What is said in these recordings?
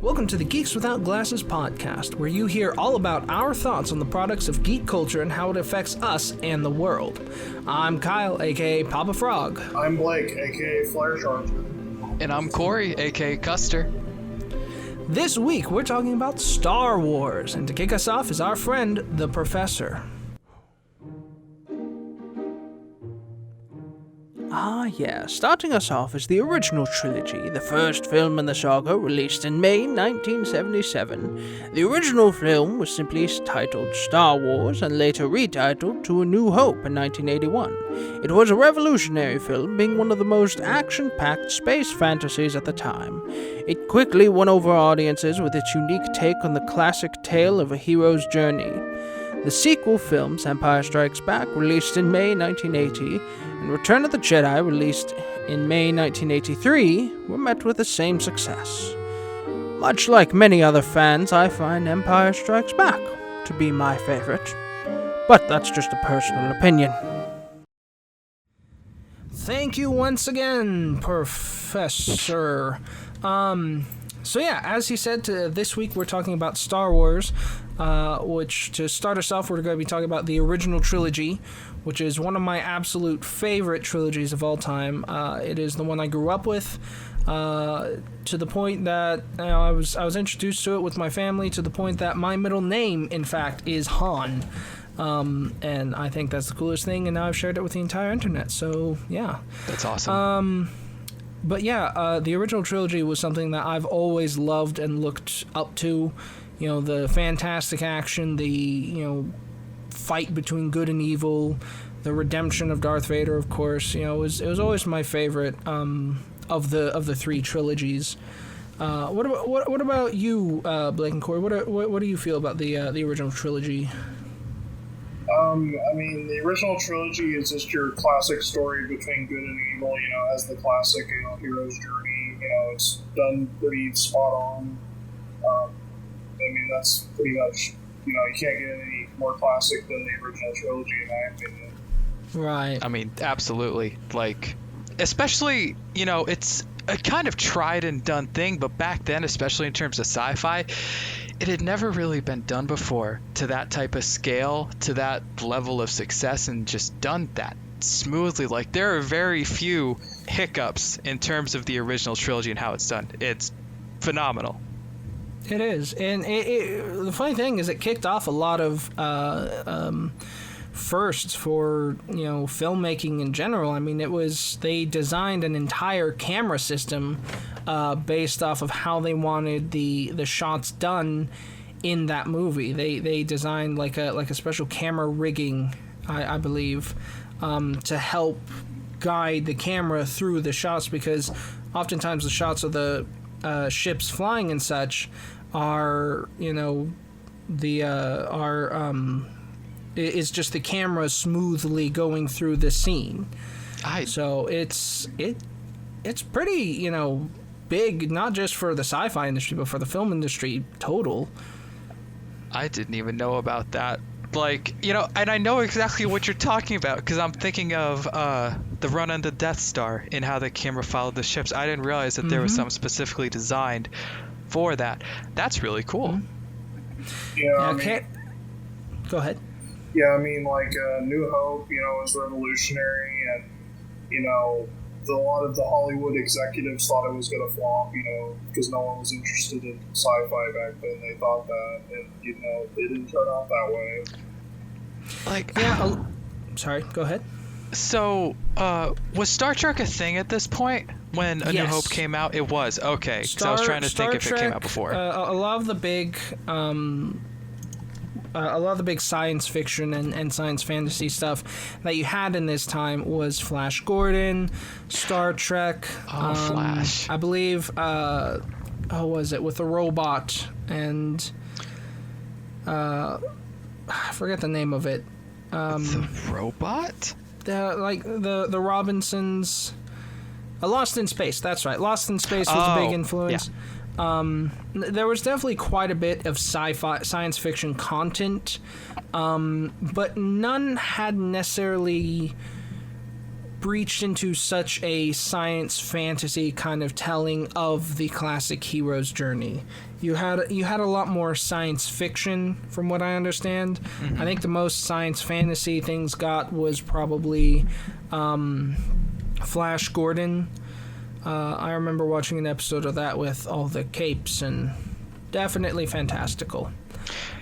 Welcome to the Geeks Without Glasses podcast, where you hear all about our thoughts on the products of geek culture and how it affects us and the world. I'm Kyle, aka Papa Frog. I'm Blake, aka Flyer Charger. And I'm Corey, aka Custer. This week, we're talking about Star Wars, and to kick us off is our friend, the Professor. Starting us off is the original trilogy, the first film in the saga, released in May 1977. The original film was simply titled Star Wars and later retitled to A New Hope in 1981. It was a revolutionary film, being one of the most action-packed space fantasies at the time. It quickly won over audiences with its unique take on the classic tale of a hero's journey. The sequel films, Empire Strikes Back, released in May 1980, and Return of the Jedi, released in May 1983, were met with the same success. Much like many other fans, I find Empire Strikes Back to be my favorite, but that's just a personal opinion. Thank you once again, Professor. As he said, this week we're talking about Star Wars, which, to start us off, we're going to be talking about the original trilogy, which is one of my absolute favorite trilogies of all time. It is the one I grew up with, to the point that I was introduced to it with my family, to the point that my middle name, in fact, is Han. And I think that's the coolest thing, and now I've shared it with the entire internet, so yeah. That's awesome. The original trilogy was something that I've always loved and looked up to. You know, the fantastic action, the, fight between good and evil, the redemption of Darth Vader, of course. It was always my favorite of the three trilogies. What about you, Blake and Corey? What do you feel about the original trilogy? The original trilogy is just your classic story between good and evil, as the classic, hero's journey. It's done pretty spot on. That's pretty much, you can't get any more classic than the original trilogy, in my opinion. Right. Absolutely. Especially, it's a kind of tried and done thing, but back then, especially in terms of sci-fi, it had never really been done before to that type of scale, to that level of success, and just done that smoothly. There are very few hiccups in terms of the original trilogy and how it's done. It's phenomenal. It is, and the funny thing is, it kicked off a lot of firsts for filmmaking in general. They designed an entire camera system based off of how they wanted the shots done in that movie. They designed like a special camera rigging, I believe, to help guide the camera through the shots, because oftentimes the shots of the ships flying and such are is just the camera smoothly going through the scene. So it's pretty big, not just for the sci-fi industry, but for the film industry total. I didn't even know about that. And I know exactly what you're talking about, because I'm thinking of the run on the Death Star and how the camera followed the ships. I didn't realize that there was something specifically designed for that. That's really cool. Go ahead. Yeah, New Hope, is revolutionary, and, a lot of the Hollywood executives thought it was going to flop, because no one was interested in sci-fi back then. They thought that, and, it didn't turn out that way. Sorry, go ahead. So, was Star Trek a thing at this point when A New Hope came out? It was, okay, because I was trying to think if it came out before. A lot of the big science fiction and science fantasy stuff that you had in this time was Flash Gordon, Star Trek. Flash. I believe, how was it, with the robot, and I forget the name of it. The robot? The Robinsons. Lost in Space, that's right. Lost in Space was a big influence. Yeah. There was definitely quite a bit of sci-fi, science fiction content, but none had necessarily breached into such a science fantasy kind of telling of the classic hero's journey. You had a lot more science fiction, from what I understand. I think the most science fantasy things got was probably Flash Gordon. I remember watching an episode of that with all the capes, and definitely fantastical.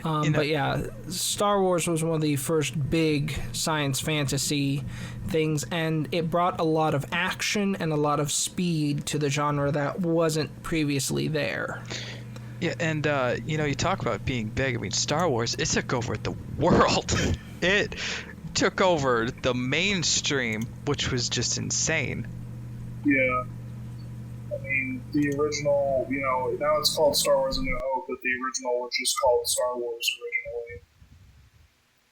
But yeah, Star Wars was one of the first big science fantasy things, and it brought a lot of action and a lot of speed to the genre that wasn't previously there. Yeah, and you talk about being big. I mean, Star Wars, it took over the world. It took over the mainstream, which was just insane. Yeah. I mean, the original, now it's called Star Wars A New Hope, but the original was just called Star Wars originally.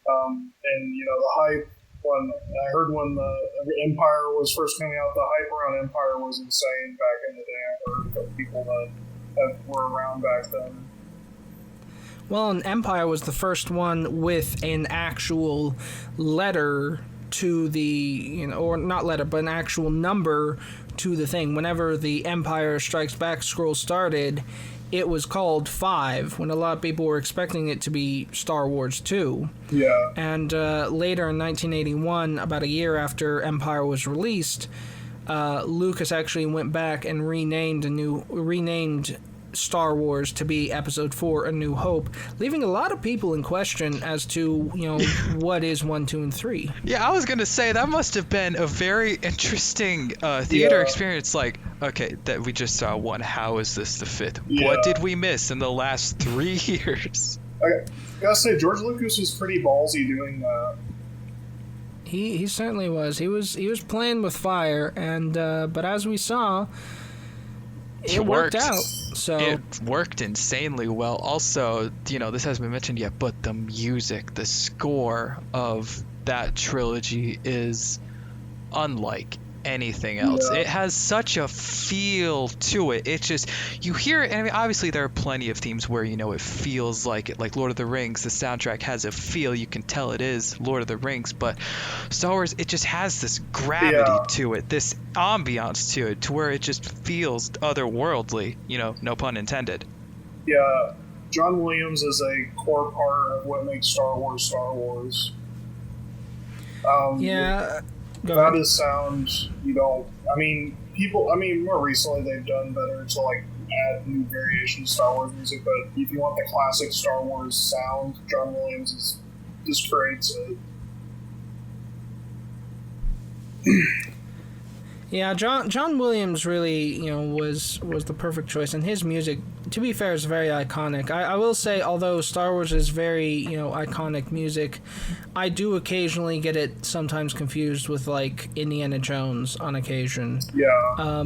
And, the hype, when the Empire was first coming out, the hype around Empire was insane back in the day. I heard from people that were around back then. Well, and Empire was the first one with an actual letter to the, or not letter, but an actual number to the thing. Whenever the Empire Strikes Back scroll started, it was called 5, when a lot of people were expecting it to be Star Wars 2. Yeah. And later in 1981, about a year after Empire was released, Lucas actually went back and renamed Star Wars to be Episode 4, A New Hope, leaving a lot of people in question as to, what is 1, 2, and 3. Yeah, I was going to say, that must have been a very interesting theater experience. Like, okay, that we just saw 1. How is this the 5th? Yeah. What did we miss in the last 3 years? I gotta say, George Lucas was pretty ballsy doing that. He certainly was. He was playing with fire, and but as we saw, it worked out. So it worked insanely well. Also, this hasn't been mentioned yet, but the music, the score of that trilogy is unlike anything else. Yeah. It has such a feel to it. It's just, you hear it, and I mean, obviously there are plenty of themes where, it feels like it. Like Lord of the Rings, the soundtrack has a feel. You can tell it is Lord of the Rings, but Star Wars, it just has this gravity to it, this ambiance to it, to where it just feels otherworldly, no pun intended. Yeah, John Williams is a core part of what makes Star Wars Star Wars. Without his sound, more recently they've done better to add new variations of Star Wars music, but if you want the classic Star Wars sound, John Williams just creates it. Yeah, John Williams really, was the perfect choice, and his music, to be fair, is very iconic. I will say, although Star Wars is very, iconic music, I do occasionally get it sometimes confused with, Indiana Jones on occasion. Yeah.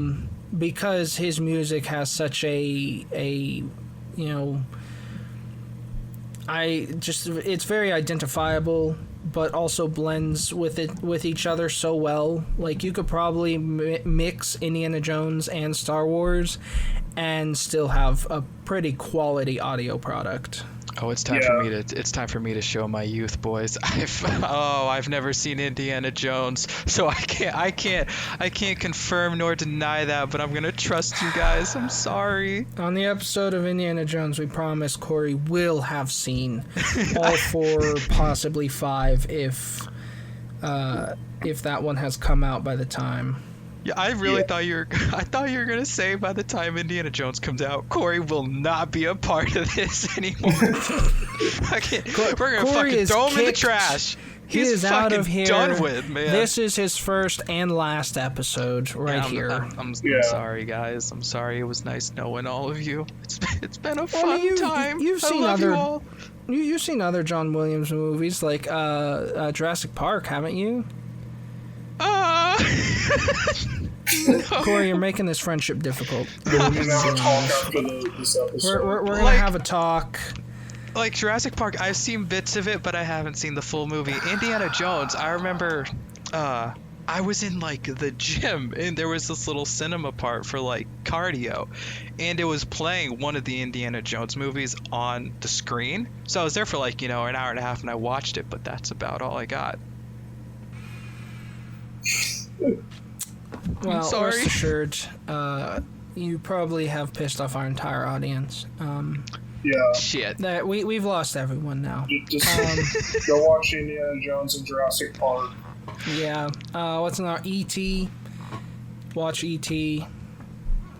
Because his music has such it's very identifiable, but also blends with each other so well. You could probably mix Indiana Jones and Star Wars and still have a pretty quality audio product. Oh, it's time for me to show my youth, boys. I've never seen Indiana Jones, so I can't confirm nor deny that, but I'm gonna trust you guys. I'm sorry. On the episode of Indiana Jones, we promise Corey will have seen all 4, possibly 5, if that one has come out by the time. Yeah, I really thought you were gonna say by the time Indiana Jones comes out, Corey will not be a part of this anymore. We're gonna fucking throw him in the trash. He is out of here. Done with, man. This is his first and last episode here. I'm sorry, guys. I'm sorry. It was nice knowing all of you. It's been a fun time. You've seen you all. You've seen other John Williams movies like Jurassic Park, haven't you? Corey, you're making this friendship difficult. We're gonna have a talk. Like Jurassic Park, I've seen bits of it, but I haven't seen the full movie. Indiana Jones, I remember I was in the gym, and there was this little cinema part for cardio, and it was playing one of the Indiana Jones movies on the screen. So I was there for an hour and a half, and I watched it, but that's about all I got. Well, sorry. rest assured, you probably have pissed off our entire audience. Yeah. Shit. That we've lost everyone now. Just go watch Indiana Jones and Jurassic Park. Yeah. What's in our E.T.? Watch E.T.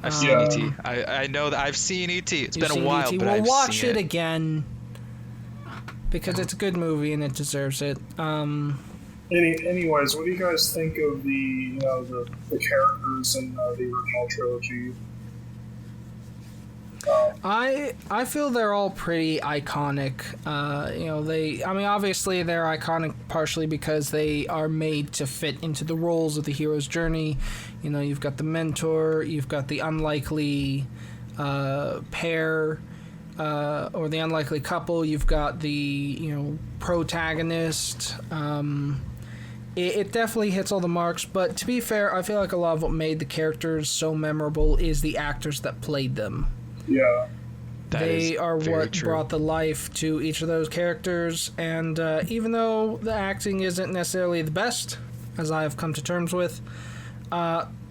I've seen E.T. I know that I've seen E.T. It's been a while, E.T. but We'll I've watch seen it again because it's a good movie and it deserves it. Anyways, what do you guys think of the characters in the original trilogy? I feel they're all pretty iconic. Obviously they're iconic partially because they are made to fit into the roles of the hero's journey. You know, you've got the mentor, you've got the unlikely pair, or the unlikely couple. You've got the protagonist. It definitely hits all the marks. But to be fair, I feel like a lot of what made the characters so memorable is the actors that played them. Yeah. They are what true. brought the life to each of those characters, and even though the acting isn't necessarily the best, as I have come to terms with,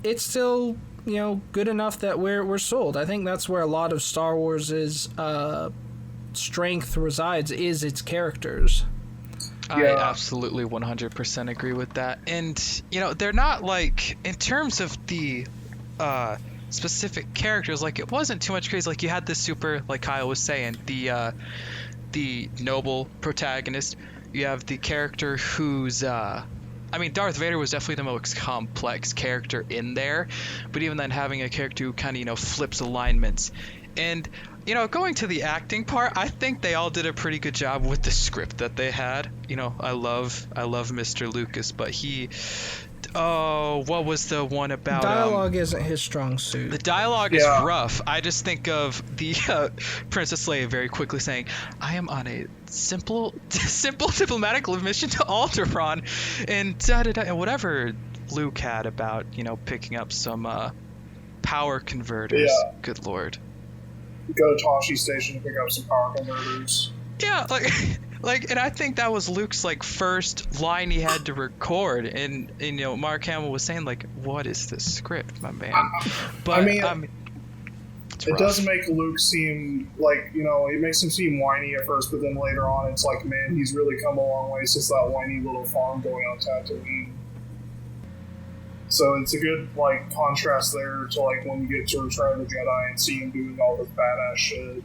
it's still good enough that we're sold. I think that's where a lot of Star Wars' strength resides, is its characters. I absolutely 100% agree with that. And they're not like, in terms of the specific characters, like, it wasn't too much crazy. Like, you had this super, like Kyle was saying, the noble protagonist. You have the character who's Darth Vader was definitely the most complex character in there, but even then, having a character who kind of flips alignments. And going to the acting part, I think they all did a pretty good job with the script that they had. I love Mr. Lucas, but what was the one about... Dialogue isn't his strong suit. The dialogue is rough. I just think of the Princess Leia very quickly saying, "I am on a simple diplomatic mission to Alderaan," and da-da-da, and whatever Luke had about, picking up some power converters. Yeah. Good lord. Go to Toshi Station to pick up some power converters. Yeah, and I think that was Luke's first line he had to record, and Mark Hamill was saying what is this script, my man? But it does make Luke seem it makes him seem whiny at first, but then later on it's like, man, he's really come a long way since that whiny little farm boy on Tatooine. So it's a good contrast there to when we get to Return of the Jedi and see him doing all this badass shit.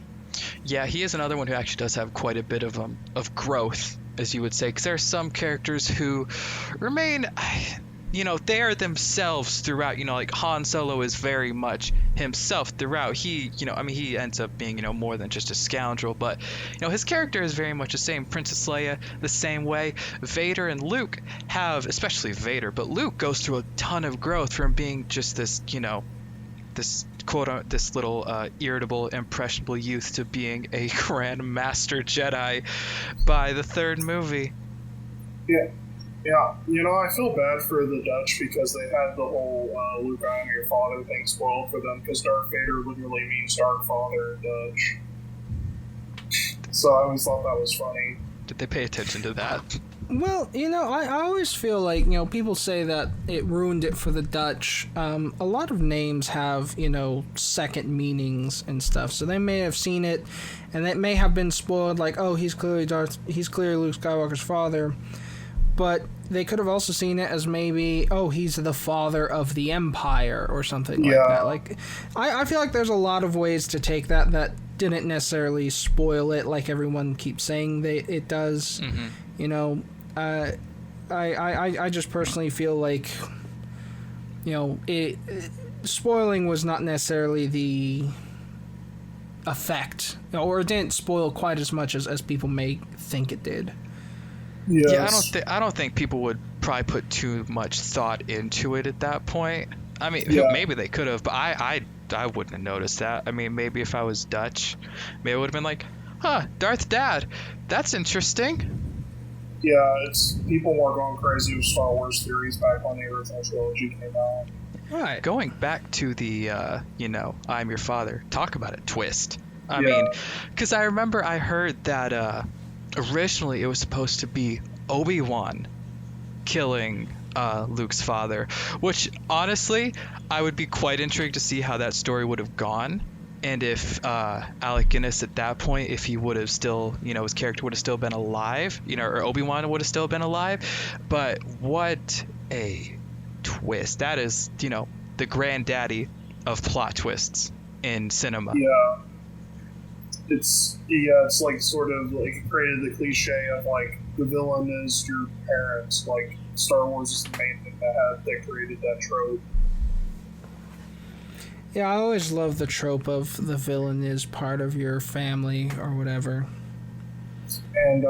Yeah, he is another one who actually does have quite a bit of growth, as you would say, because there are some characters who remain, they are themselves throughout. Like Han Solo is very much himself throughout. He, he ends up being, more than just a scoundrel, but, his character is very much the same. Princess Leia, the same way. Vader and Luke have, especially Vader, but Luke goes through a ton of growth from being just this, this little irritable, impressionable youth to being a Grand Master Jedi by the third movie. Yeah. I feel bad for the Dutch because they had the whole Luke, I am your father thing spoiled for them, because Darth Vader literally means Dark Father in Dutch. So I always thought that was funny. Did they pay attention to that? Well, I always feel like, people say that it ruined it for the Dutch. A lot of names have, second meanings and stuff. So they may have seen it, and it may have been spoiled, he's clearly Luke Skywalker's father. But they could have also seen it as maybe, he's the father of the Empire or something like that. I feel like there's a lot of ways to take that didn't necessarily spoil it like everyone keeps saying it does. Mm-hmm. I just personally feel like, spoiling was not necessarily the effect, or it didn't spoil quite as much as people may think it did. Yes. Yeah, I don't think people would probably put too much thought into it at that point. I mean, maybe they could have, but I wouldn't have noticed that. I mean, maybe if I was Dutch, maybe I would have been like, Darth Dad, that's interesting. Yeah, people were going crazy with Star Wars theories back when the original trilogy came out. Right. Going back to the, I'm your father, talk about a twist. I mean, because I remember I heard that originally it was supposed to be Obi-Wan killing Luke's father, which honestly I would be quite intrigued to see how that story would have gone, and if Alec Guinness at that point, if he would have still, his character would have still been alive, or Obi-Wan would have still been alive. But what a twist. That is, the granddaddy of plot twists in cinema. Yeah. It's like sort of like it created the cliche of like the villain is your parents. Like Star Wars is the main thing that created that trope. Yeah, I always love the trope of the villain is part of your family or whatever. And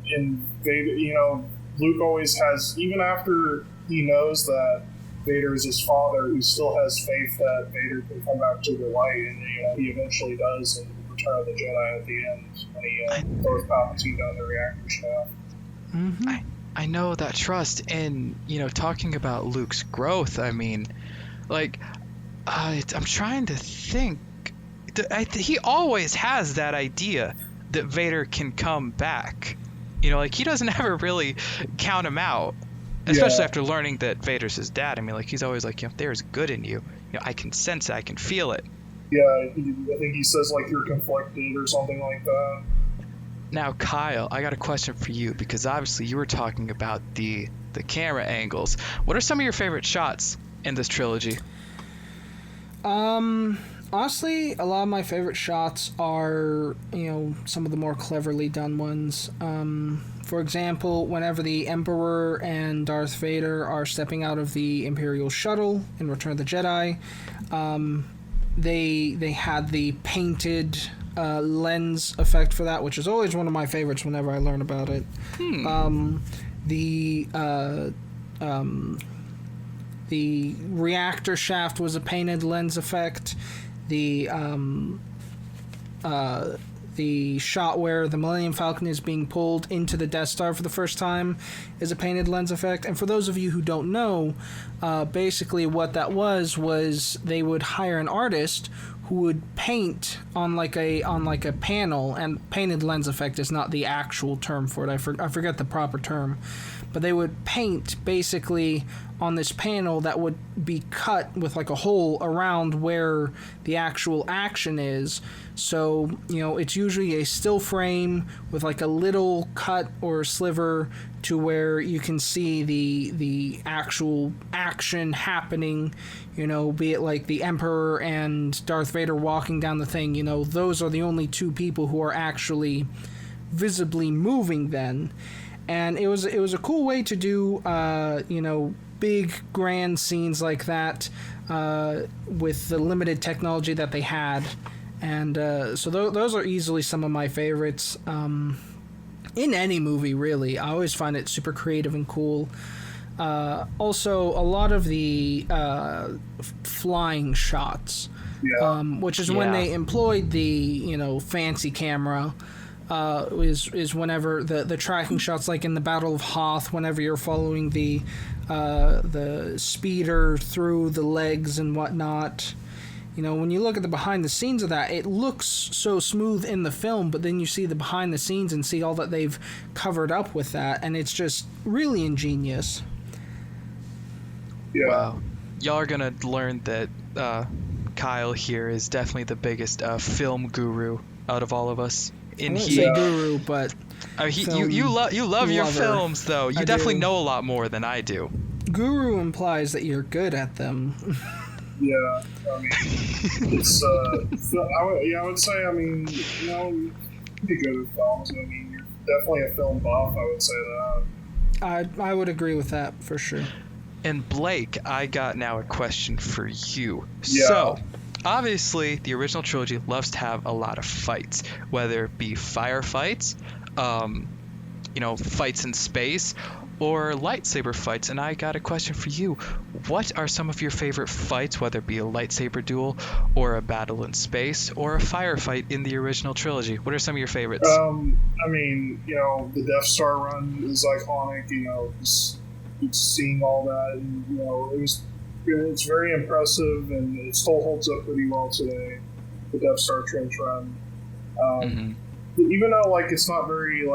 in Vader, Luke always has, even after he knows that Vader is his father, he still has faith that Vader can come back to the light, and he eventually does in Return of the Jedi at the end when he throws Palpatine down the reactor shaft. Mm-hmm. I know that trust, and talking about Luke's growth, I mean, like, I'm trying to think. He always has that idea that Vader can come back. Like, he doesn't ever really count him out. Especially after learning that Vader's his dad. I mean, like, he's always like, there's good in you. I can sense it. I can feel it. Yeah, I think he says, like, you're conflicted or something like that. Now, Kyle, I got a question for you, because obviously you were talking about the camera angles. What are some of your favorite shots in this trilogy? Honestly, a lot of my favorite shots are, some of the more cleverly done ones. For example, whenever the Emperor and Darth Vader are stepping out of the Imperial shuttle in Return of the Jedi, they had the painted lens effect for that, which is always one of my favorites whenever I learn about it. The reactor shaft was a painted lens effect. The shot where the Millennium Falcon is being pulled into the Death Star for the first time is a painted lens effect. And for those of you who don't know, basically what that was they would hire an artist who would paint on like a panel, and painted lens effect is not the actual term for it. I forget the proper term, but they would paint basically on this panel that would be cut with like a hole around where the actual action is. So, it's usually a still frame with like a little cut or sliver to where you can see the actual action happening, be it like the Emperor and Darth Vader walking down the thing, those are the only two people who are actually visibly moving then. And it was a cool way to do, big grand scenes like that with the limited technology that they had. And so those are easily some of my favorites in any movie, really. I always find it super creative and cool. Also, a lot of the flying shots, which is when they employed the fancy camera. Is whenever the tracking shots, like in the Battle of Hoth, whenever you're following the speeder through the legs and whatnot. When you look at the behind the scenes of that, it looks so smooth in the film, but then you see the behind the scenes and see all that they've covered up with that, and it's just really ingenious. Yeah. Wow. Y'all are gonna learn that Kyle here is definitely the biggest film guru out of all of us. I wouldn't say guru, but you love your films, though. You definitely do. know a lot more than I do. Guru implies that you're good at them. Yeah, I mean, it's I would say, you be good at films. I mean, you're definitely a film buff. I would say that. I would agree with that for sure. And Blake, I got now a question for you. Yeah. So, obviously, the original trilogy loves to have a lot of fights, whether it be firefights, fights in space, or lightsaber fights. And I got a question for you. What are some of your favorite fights, whether it be a lightsaber duel or a battle in space or a firefight in the original trilogy? What are some of your favorites? The Death Star run is iconic, just seeing all that, and, it's very impressive, and it still holds up pretty well today, the Death Star trench run. Even though, it's not very,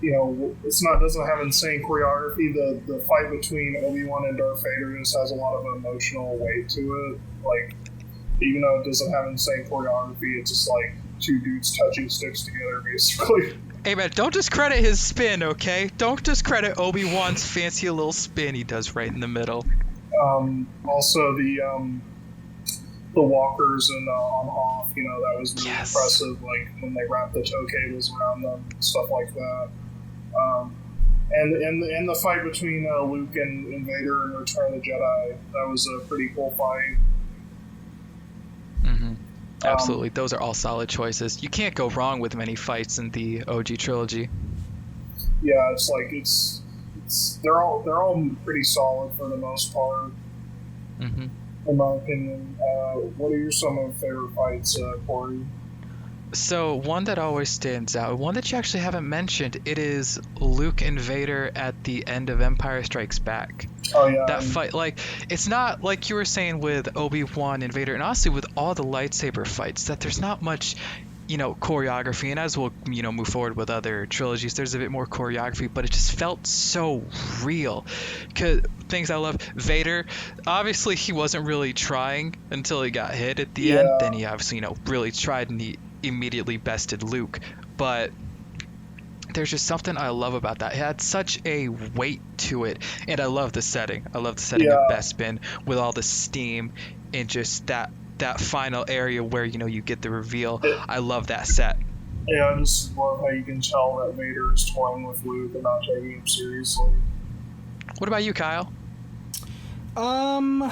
it's not doesn't have insane choreography. The fight between Obi-Wan and Darth Vader just has a lot of emotional weight to it. Like, even though it doesn't have insane choreography, it's just like two dudes touching sticks together, basically. Hey man, don't discredit his spin, okay? Don't discredit Obi-Wan's fancy little spin he does right in the middle. Also, the walkers and on Hoth, that was really impressive. Like when they wrapped the tow cables around them, stuff like that. And the fight between Luke and Vader in Return of the Jedi, that was a pretty cool fight. Mm-hmm. Absolutely, those are all solid choices. You can't go wrong with many fights in the OG trilogy. Yeah, it's like they're all pretty solid for the most part. Mm-hmm. In my opinion. What are some of your favorite fights, Corey? So one that always stands out, one that you actually haven't mentioned, it is Luke and Vader at the end of Empire Strikes Back. Oh yeah. That fight, like, it's not like you were saying with Obi-Wan and Vader, and honestly with all the lightsaber fights, that there's not much, choreography. And as we'll, move forward with other trilogies, there's a bit more choreography, but it just felt so real. 'Cause things I love, Vader, obviously he wasn't really trying until he got hit at the end. Then he obviously, really tried, and he immediately bested Luke. But there's just something I love about that. It had such a weight to it, and I love the setting. I love the setting of Bespin with all the steam and just that final area where you get the reveal. I love that set. Yeah, I just love how you can tell that Vader is toying with Luke and not taking him seriously. What about you, Kyle? Trying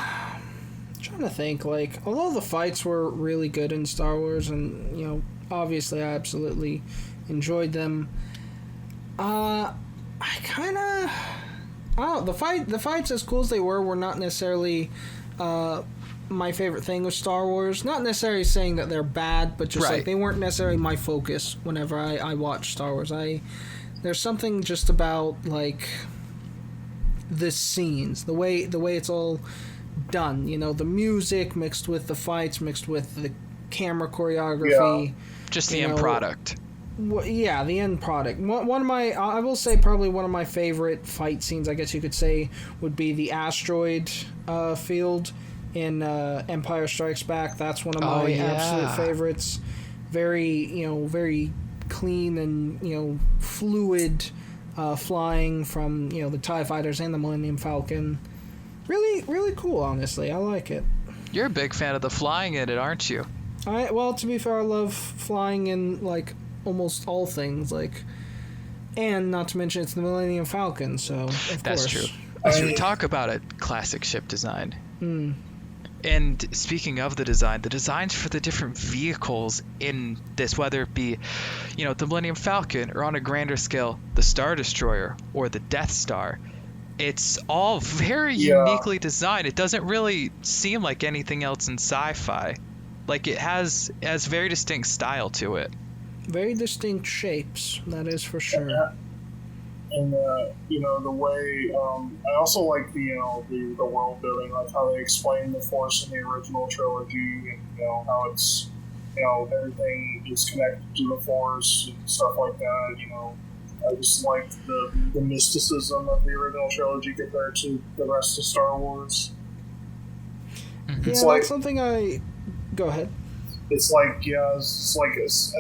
to think. Like, although the fights were really good in Star Wars, and obviously I absolutely enjoyed them. I don't know, the fights, as cool as they were not necessarily my favorite thing with Star Wars. Not necessarily saying that they're bad, but just like they weren't necessarily my focus whenever I watch Star Wars. There's something just about like the scenes, the way it's all done. The music mixed with the fights, mixed with the camera choreography. Just the end product. Yeah, the end product. I will say probably one of my favorite fight scenes, I guess you could say, would be the asteroid field in Empire Strikes Back. That's one of my absolute favorites. Very, very clean and, fluid flying from, the TIE Fighters and the Millennium Falcon. Really, really cool, honestly. I like it. You're a big fan of the flying in it, aren't you? Well, to be fair, I love flying in, like, almost all things, like, and not to mention it's the Millennium Falcon, so of That's course. True. That's true. Talk about it. Classic ship design. And speaking of the designs for the different vehicles in this, whether it be, the Millennium Falcon, or on a grander scale, the Star Destroyer or the Death Star, it's all very uniquely designed. It doesn't really seem like anything else in sci-fi. Like, it has very distinct style to it. Very distinct shapes, that is for sure. And the way I also like the world building, like how they explain the Force in the original trilogy, and how it's everything is connected to the Force and stuff like that. I just like the mysticism of the original trilogy compared to the rest of Star Wars. Mm-hmm. That's something I. Go ahead. It's like as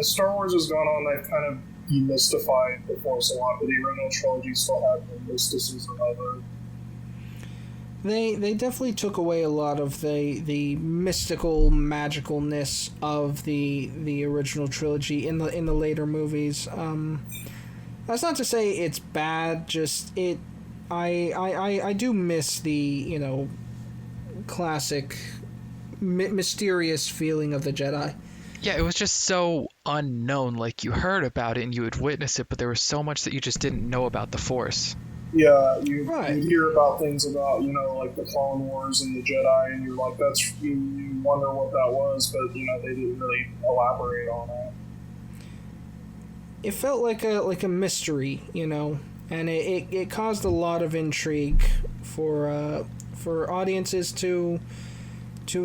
Star Wars has gone on, they've kind of demystified the Force a lot, but the original trilogy still had the mysticism of it. They definitely took away a lot of the mystical magicalness of the original trilogy in the later movies. That's not to say it's bad. Just I do miss the classic mysterious feeling of the Jedi. Yeah, it was just so unknown. Like, you heard about it and you would witness it, but there was so much that you just didn't know about the Force. Yeah, you hear about things about, like the Clone Wars and the Jedi, and you're like, you wonder what that was, but, they didn't really elaborate on it. It felt like a mystery, and it caused a lot of intrigue for audiences to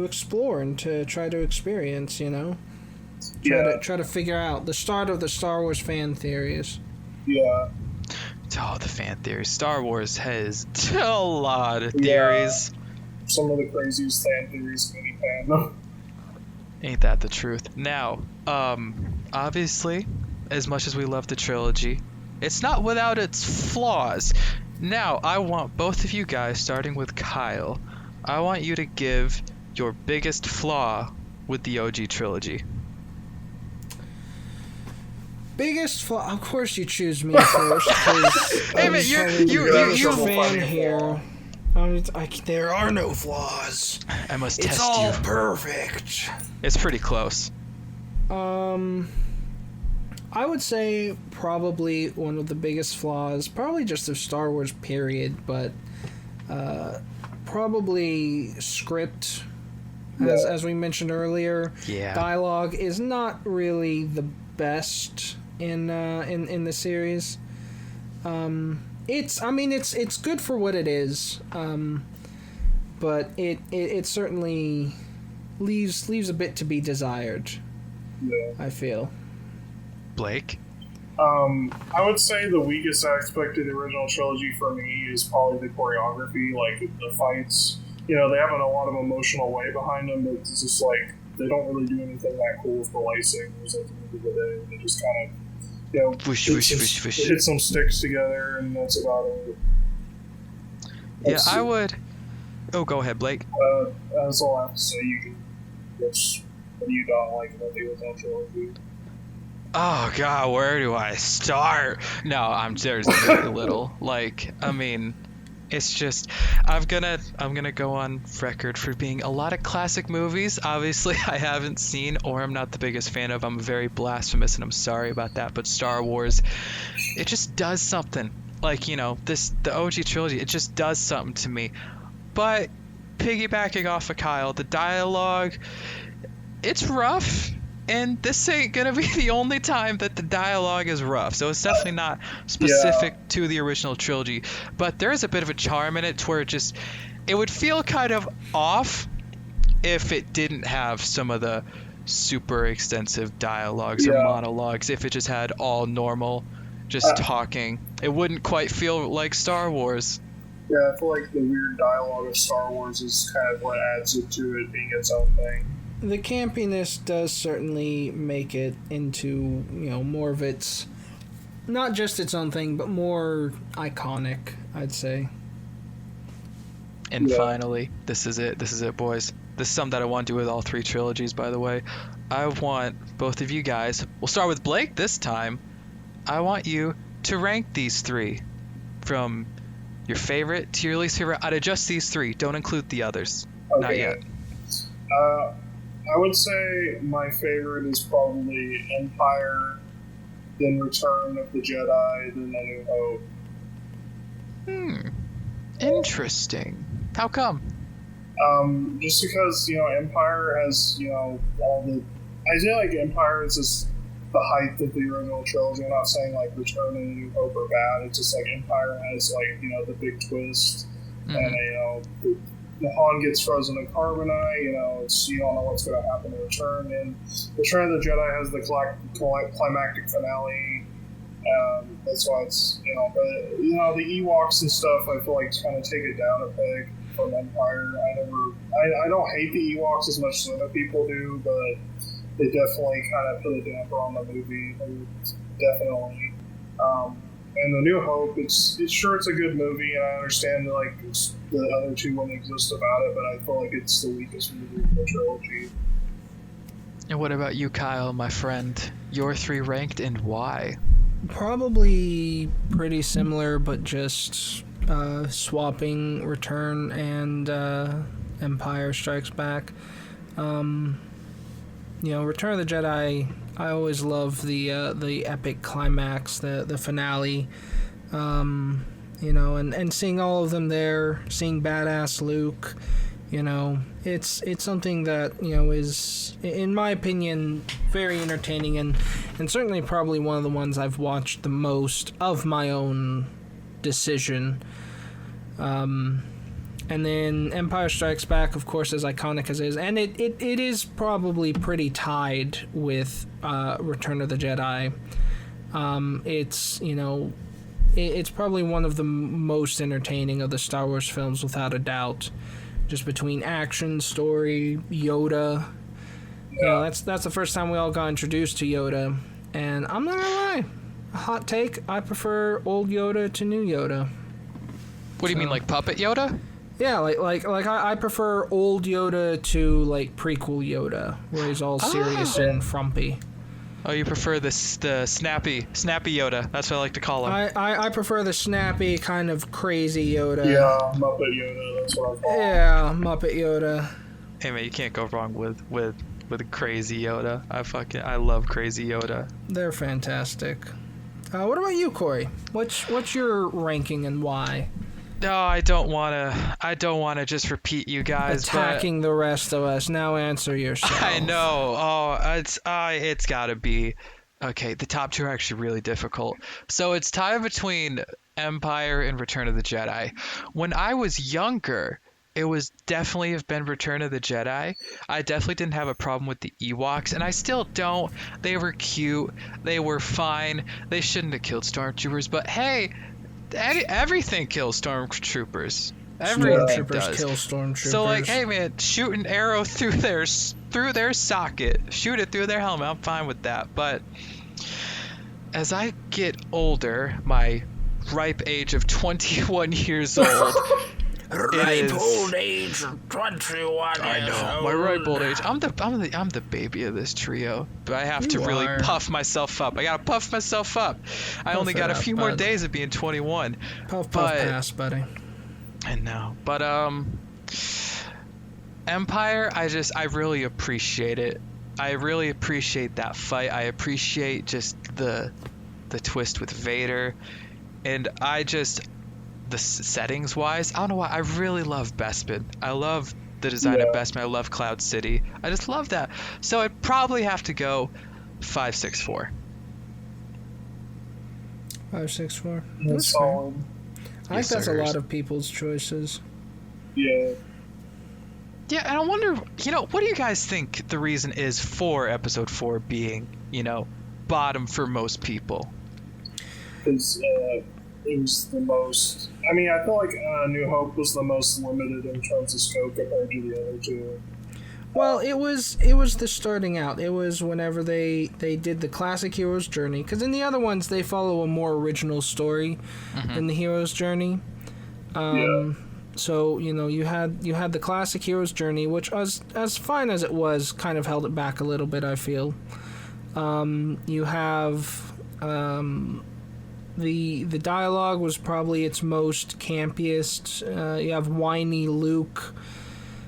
explore and to try to experience, try to figure out the start of the Star Wars fan theories. Yeah. Oh, the fan theories. Star Wars has a lot of Yeah. theories. Some of the craziest fan theories in any fandom. Ain't that the truth? Now, obviously, as much as we love the trilogy, it's not without its flaws. Now, I want both of you guys, starting with Kyle, I want you to give your biggest flaw with the OG trilogy. Biggest flaw? Of course you choose me first. Hey, man, you're a fan here. There are no flaws. I must It's test all you. perfect. It's pretty close. I would say probably one of the biggest flaws, probably just of Star Wars period, but probably script. As we mentioned earlier, Yeah. dialogue is not really the best in the series. It's good for what it is, but it certainly leaves a bit to be desired. Yeah. I feel. Blake? I would say the weakest aspect of the original trilogy for me is probably the choreography, like the fights. You know, they have a lot of emotional weight behind them, but it's just like they don't really do anything that cool with the lightsabers at the end of the day. They just kind of, you know, hit some sticks together, and that's about it. I would. Oh, go ahead, Blake. That's all I have to say. You can. What do you not like about the original trilogy? Oh God, where do I start? No, there's very little. Like, I mean, it's just I'm gonna go on record for being a lot of classic movies. Obviously, I haven't seen or I'm not the biggest fan of. I'm very blasphemous, and I'm sorry about that. But Star Wars, it just does something. Like, you know, the OG trilogy, it just does something to me. But piggybacking off of Kyle, the dialogue, it's rough. And this ain't gonna be the only time that the dialogue is rough, so it's definitely not specific to the original trilogy. But there is a bit of a charm in it to where it would feel kind of off if it didn't have some of the super extensive dialogues or monologues. If it just had all normal, just talking, it wouldn't quite feel like Star Wars. Yeah, I feel like the weird dialogue of Star Wars is kind of what adds it to it being its own thing. The campiness does certainly make it into, you know, more of its, not just its own thing, but more iconic, I'd say. And finally, this is it, boys. This is something that I want to do with all three trilogies, by the way. I want both of you guys, we'll start with Blake this time. I want you to rank these three from your favorite to your least favorite out of just these three. Don't include the others. Okay. Not yet. I would say my favorite is probably Empire, then Return of the Jedi, then A New Hope. Interesting. How come? Just because, you know, Empire has, you know, all the... I feel like Empire is just the height of the original trilogy. I'm not saying, like, Return and A New Hope are bad. It's just, like, Empire has, like, you know, the big twist. And, you know... The Han gets frozen in carbonite, you know, you don't know what's going to happen in Return. And Return of the Jedi has the climactic finale. That's why it's, you know, but, you know, the Ewoks and stuff, I feel like kind of take it down a peg from Empire. I don't hate the Ewoks as much as other people do, but they definitely kind of put a damper on the movie. Definitely. And The New Hope, it's a good movie, and I understand that, like, the other two wouldn't exist about it, but I feel like it's the weakest movie in the trilogy. And what about you, Kyle, my friend? Your three ranked and why? Probably pretty similar, but just swapping Return and Empire Strikes Back. You know, Return of the Jedi, I always love the epic climax, the finale. You know, and seeing all of them there, seeing badass Luke, you know, it's something that, you know, is, in my opinion, very entertaining and certainly probably one of the ones I've watched the most of my own decision. And then Empire Strikes Back, of course, as iconic as it is, and it is probably pretty tied with Return of the Jedi. It's, you know, it's probably one of the most entertaining of the Star Wars films, without a doubt. Just between action, story, Yoda. You know, that's the first time we all got introduced to Yoda. And I'm not gonna lie, a hot take, I prefer old Yoda to new Yoda. What do you mean, like puppet Yoda? Yeah, I prefer old Yoda to like prequel Yoda, where he's all serious and frumpy. Oh, you prefer the snappy Yoda? That's what I like to call him. I prefer the snappy kind of crazy Yoda. Yeah, Muppet Yoda. That's what I call him. Yeah, Muppet Yoda. Hey man, you can't go wrong with crazy Yoda. I love crazy Yoda. They're fantastic. What about you, Corey? What's your ranking and why? No, I don't wanna just repeat you guys. Attacking the rest of us. Now answer yourself. I know. Oh, it's gotta be. Okay, the top two are actually really difficult. So it's tied between Empire and Return of the Jedi. When I was younger, it was definitely have been Return of the Jedi. I definitely didn't have a problem with the Ewoks, and I still don't. They were cute. They were fine. They shouldn't have killed stormtroopers, but hey, everything kills stormtroopers. Everything does. Kill stormtroopers. So like, hey man, shoot an arrow through their socket, shoot it through their helmet. I'm fine with that. But as I get older, my ripe age of 21 years old. Old age of 21 I know, my ripe old age. I'm the baby of this trio, but I have to really puff myself up. I gotta puff myself up. I only got a few more days of being 21. Puff pass, buddy. I know, but Empire, I really appreciate it. I really appreciate that fight. I appreciate just the twist with Vader, and the settings wise, I don't know why, I really love Bespin. I love the design of Bespin. I love Cloud City. I just love that. So I'd probably have to go 564. 564. That's solid. I think that's a lot of people's choices. Yeah. Yeah, and I wonder, what do you guys think the reason is for Episode 4 being, bottom for most people? Because it was the most. I mean, I feel like New Hope was the most limited in terms of scope compared to the other two. Well, it was the starting out. It was whenever they did the classic hero's journey, because in the other ones they follow a more original story in the hero's journey. So you had the classic hero's journey, which as fine as it was, kind of held it back a little bit. I feel. You have the dialogue was probably its most campiest. You have whiny Luke.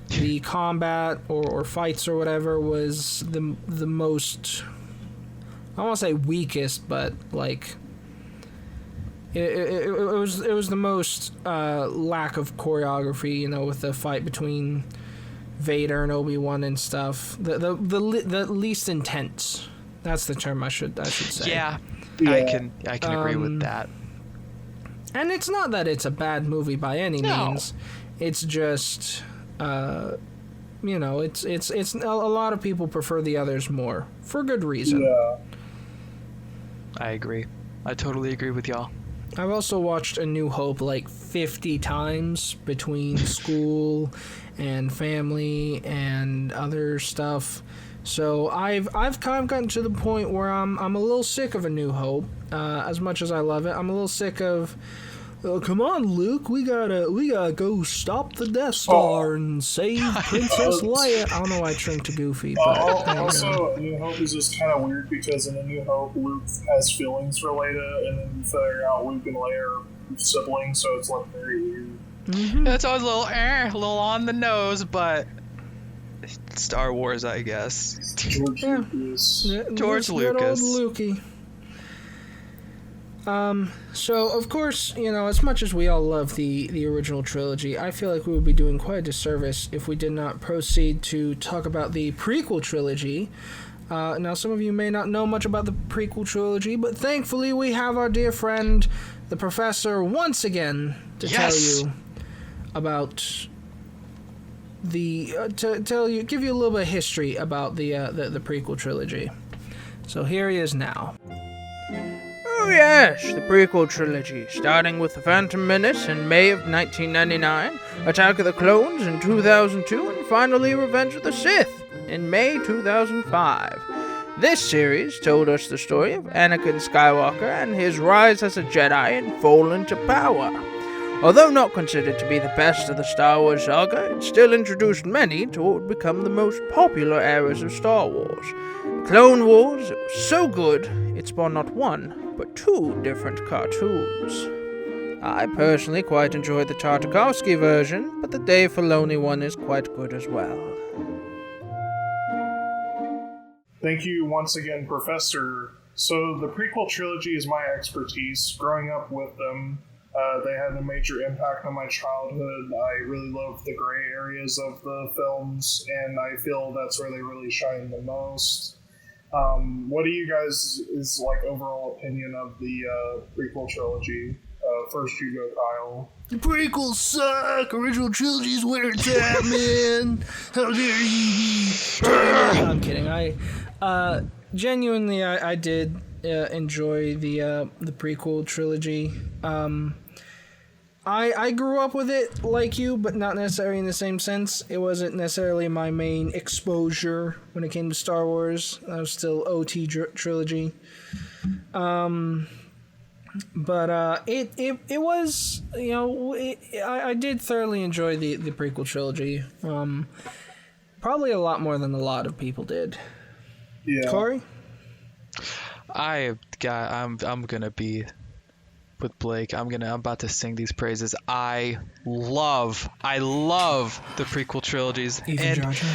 The combat or fights or whatever was the most, I don't want to say weakest, but like it was the most lack of choreography, with the fight between Vader and Obi-Wan and stuff. The least intense. That's the term I should say. Yeah. I can agree with that. And it's not that it's a bad movie by any means. It's just it's a lot of people prefer the others more for good reason. Yeah. I agree. I totally agree with y'all. I've also watched A New Hope like 50 times between school and family and other stuff. So I've kind of gotten to the point where I'm a little sick of A New Hope. As much as I love it, I'm a little sick of. Oh, come on, Luke. We gotta go stop the Death Star and save Princess Leia. I don't know why I turned to Goofy, but also, A New Hope is just kind of weird because in A New Hope, Luke has feelings for Leia, and then you figure out Luke and Leia are siblings, so it's like very weird. Mm-hmm. It's always a little on the nose, but Star Wars, I guess. George Lucas. George Lucas. Good old Lukey. So, of course, as much as we all love the original trilogy, I feel like we would be doing quite a disservice if we did not proceed to talk about the prequel trilogy. Now, some of you may not know much about the prequel trilogy, but thankfully we have our dear friend, the Professor, once again to tell you about give you a little bit of history about the prequel trilogy. So here he is now. Oh yes, the prequel trilogy, starting with The Phantom Menace in May of 1999, Attack of the Clones in 2002, and finally Revenge of the Sith in May 2005. This series told us the story of Anakin Skywalker and his rise as a Jedi and fall into power. Although not considered to be the best of the Star Wars saga, it still introduced many to what would become the most popular eras of Star Wars. Clone Wars was so good, it spawned not one, but two different cartoons. I personally quite enjoyed the Tartakovsky version, but the Dave Filoni one is quite good as well. Thank you once again, Professor. So the prequel trilogy is my expertise. Growing up with them, they had a major impact on my childhood. I really love the gray areas of the films, and I feel that's where they really shine the most. What do you guys' overall opinion of the prequel trilogy? First you go, Kyle. The prequels suck! Original trilogy's where it's at, man! How dare you! I'm kidding. Genuinely, I did enjoy the prequel trilogy. I grew up with it like you, but not necessarily in the same sense. It wasn't necessarily my main exposure when it came to Star Wars. I was still OT trilogy. But it was, I did thoroughly enjoy the prequel trilogy. Probably a lot more than a lot of people did. Yeah. Corey? I'm gonna be with Blake. I'm about to sing these praises. I love the prequel trilogies. Even and Jar Jar?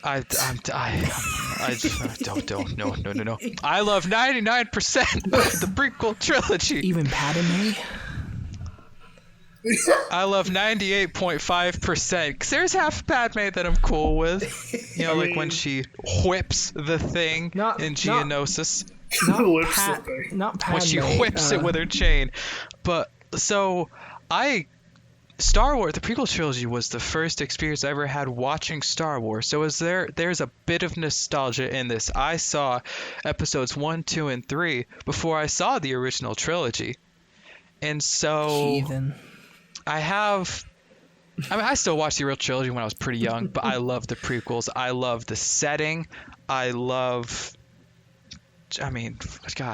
I don't no. I love 99% of the prequel trilogy. Even Padme? I love 98.5%. Because there's half Padme that I'm cool with. When she whips the thing in Geonosis. Not Padme. When she whips it with her chain. But, so, Star Wars, the prequel trilogy was the first experience I ever had watching Star Wars. So there's a bit of nostalgia in this. I saw episodes 1, 2, and 3 before I saw the original trilogy. And so Heathen. I still watched the original trilogy when I was pretty young, but I love the prequels. I love the setting. God,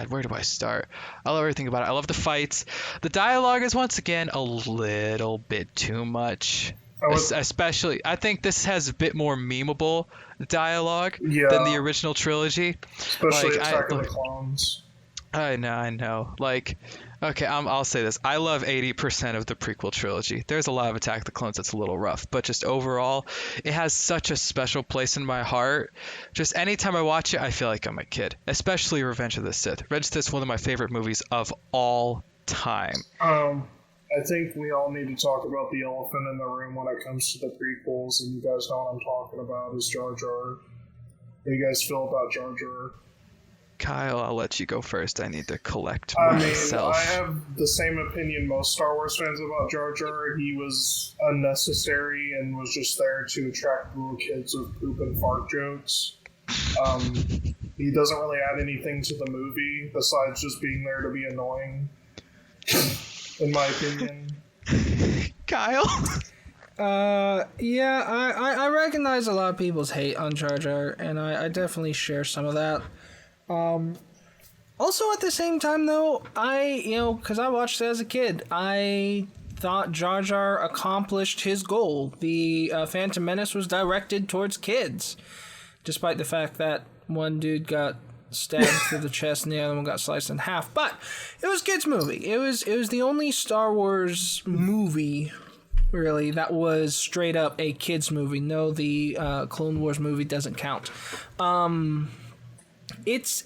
where do I start? I love everything about it. I love the fights. The dialogue is once again a little bit too much. Especially, I think this has a bit more memeable dialogue than the original trilogy. Especially Attack of the Clones. I know. Okay, I'll say this. I love 80% of the prequel trilogy. There's a lot of Attack of the Clones that's a little rough, but just overall, it has such a special place in my heart. Just anytime I watch it, I feel like I'm a kid, especially Revenge of the Sith. Revenge of the Sith is one of my favorite movies of all time. I think we all need to talk about the elephant in the room when it comes to the prequels, and you guys know what I'm talking about, is Jar Jar. How do you guys feel about Jar Jar? Kyle, I'll let you go first. I need to collect myself. I have the same opinion most Star Wars fans about Jar Jar. He was unnecessary and was just there to attract little kids with poop and fart jokes. He doesn't really add anything to the movie besides just being there to be annoying, in my opinion. Kyle? I recognize a lot of people's hate on Jar Jar, and I definitely share some of that. Also at the same time though, because I watched it as a kid, I thought Jar Jar accomplished his goal. The Phantom Menace was directed towards kids, despite the fact that one dude got stabbed through the chest and the other one got sliced in half. But it was a kids' movie. It was the only Star Wars movie really that was straight up a kids' movie. No, the Clone Wars movie doesn't count. That's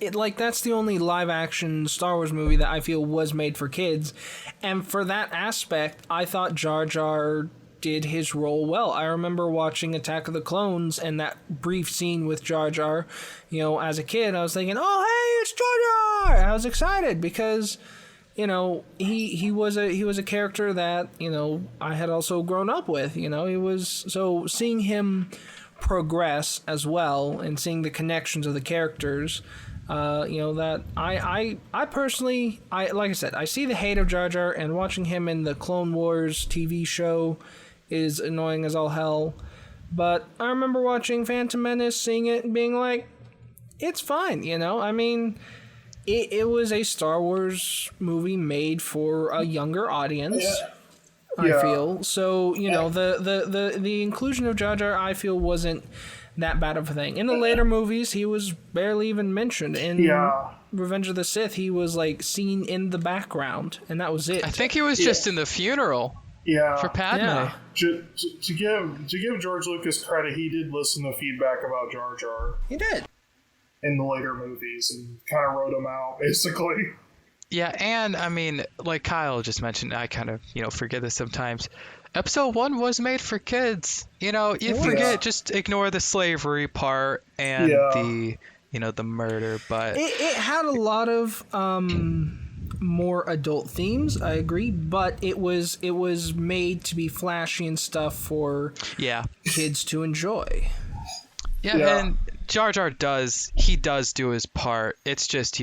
the only live action Star Wars movie that I feel was made for kids, and for that aspect, I thought Jar Jar did his role well. I remember watching Attack of the Clones and that brief scene with Jar Jar. As a kid, I was thinking, "Oh, hey, it's Jar Jar!" I was excited because, he was a character that I had also grown up with. He was so seeing him progress as well and seeing the connections of the characters That I personally, like I said, I see the hate of Jar Jar, and watching him in the Clone Wars TV show is annoying as all hell. But I remember watching Phantom Menace, seeing it, and being like, it's fine, I mean, it was a Star Wars movie made for a younger audience. I feel so. The inclusion of Jar Jar, I feel, wasn't that bad of a thing. In the later movies, he was barely even mentioned. In Revenge of the Sith, he was like seen in the background, and that was it. I think he was just in the funeral. For Padme. Yeah. To give George Lucas credit, he did listen to feedback about Jar Jar. He did. In the later movies, and kind of wrote him out, basically. Yeah, and I mean, like Kyle just mentioned, I kind of, forget this sometimes. Episode 1 was made for kids. You forget, just ignore the slavery part and the murder, but... It had a lot of more adult themes, I agree, but it was made to be flashy and stuff for kids to enjoy. Yeah, and Jar Jar does do his part. It's just,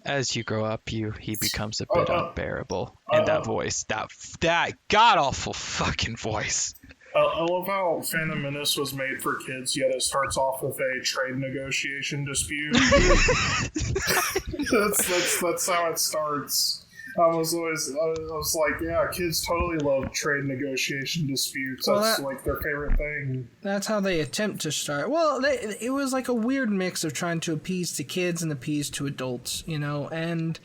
as you grow up, he becomes a bit unbearable. And that voice, that god-awful fucking voice. I love how Phantom Menace was made for kids, yet it starts off with a trade negotiation dispute. that's how it starts. I was like, yeah, kids totally love trade negotiation disputes. That's like their favorite thing. That's how they attempt to start. Well, it was like a weird mix of trying to appease to kids and appease to adults, and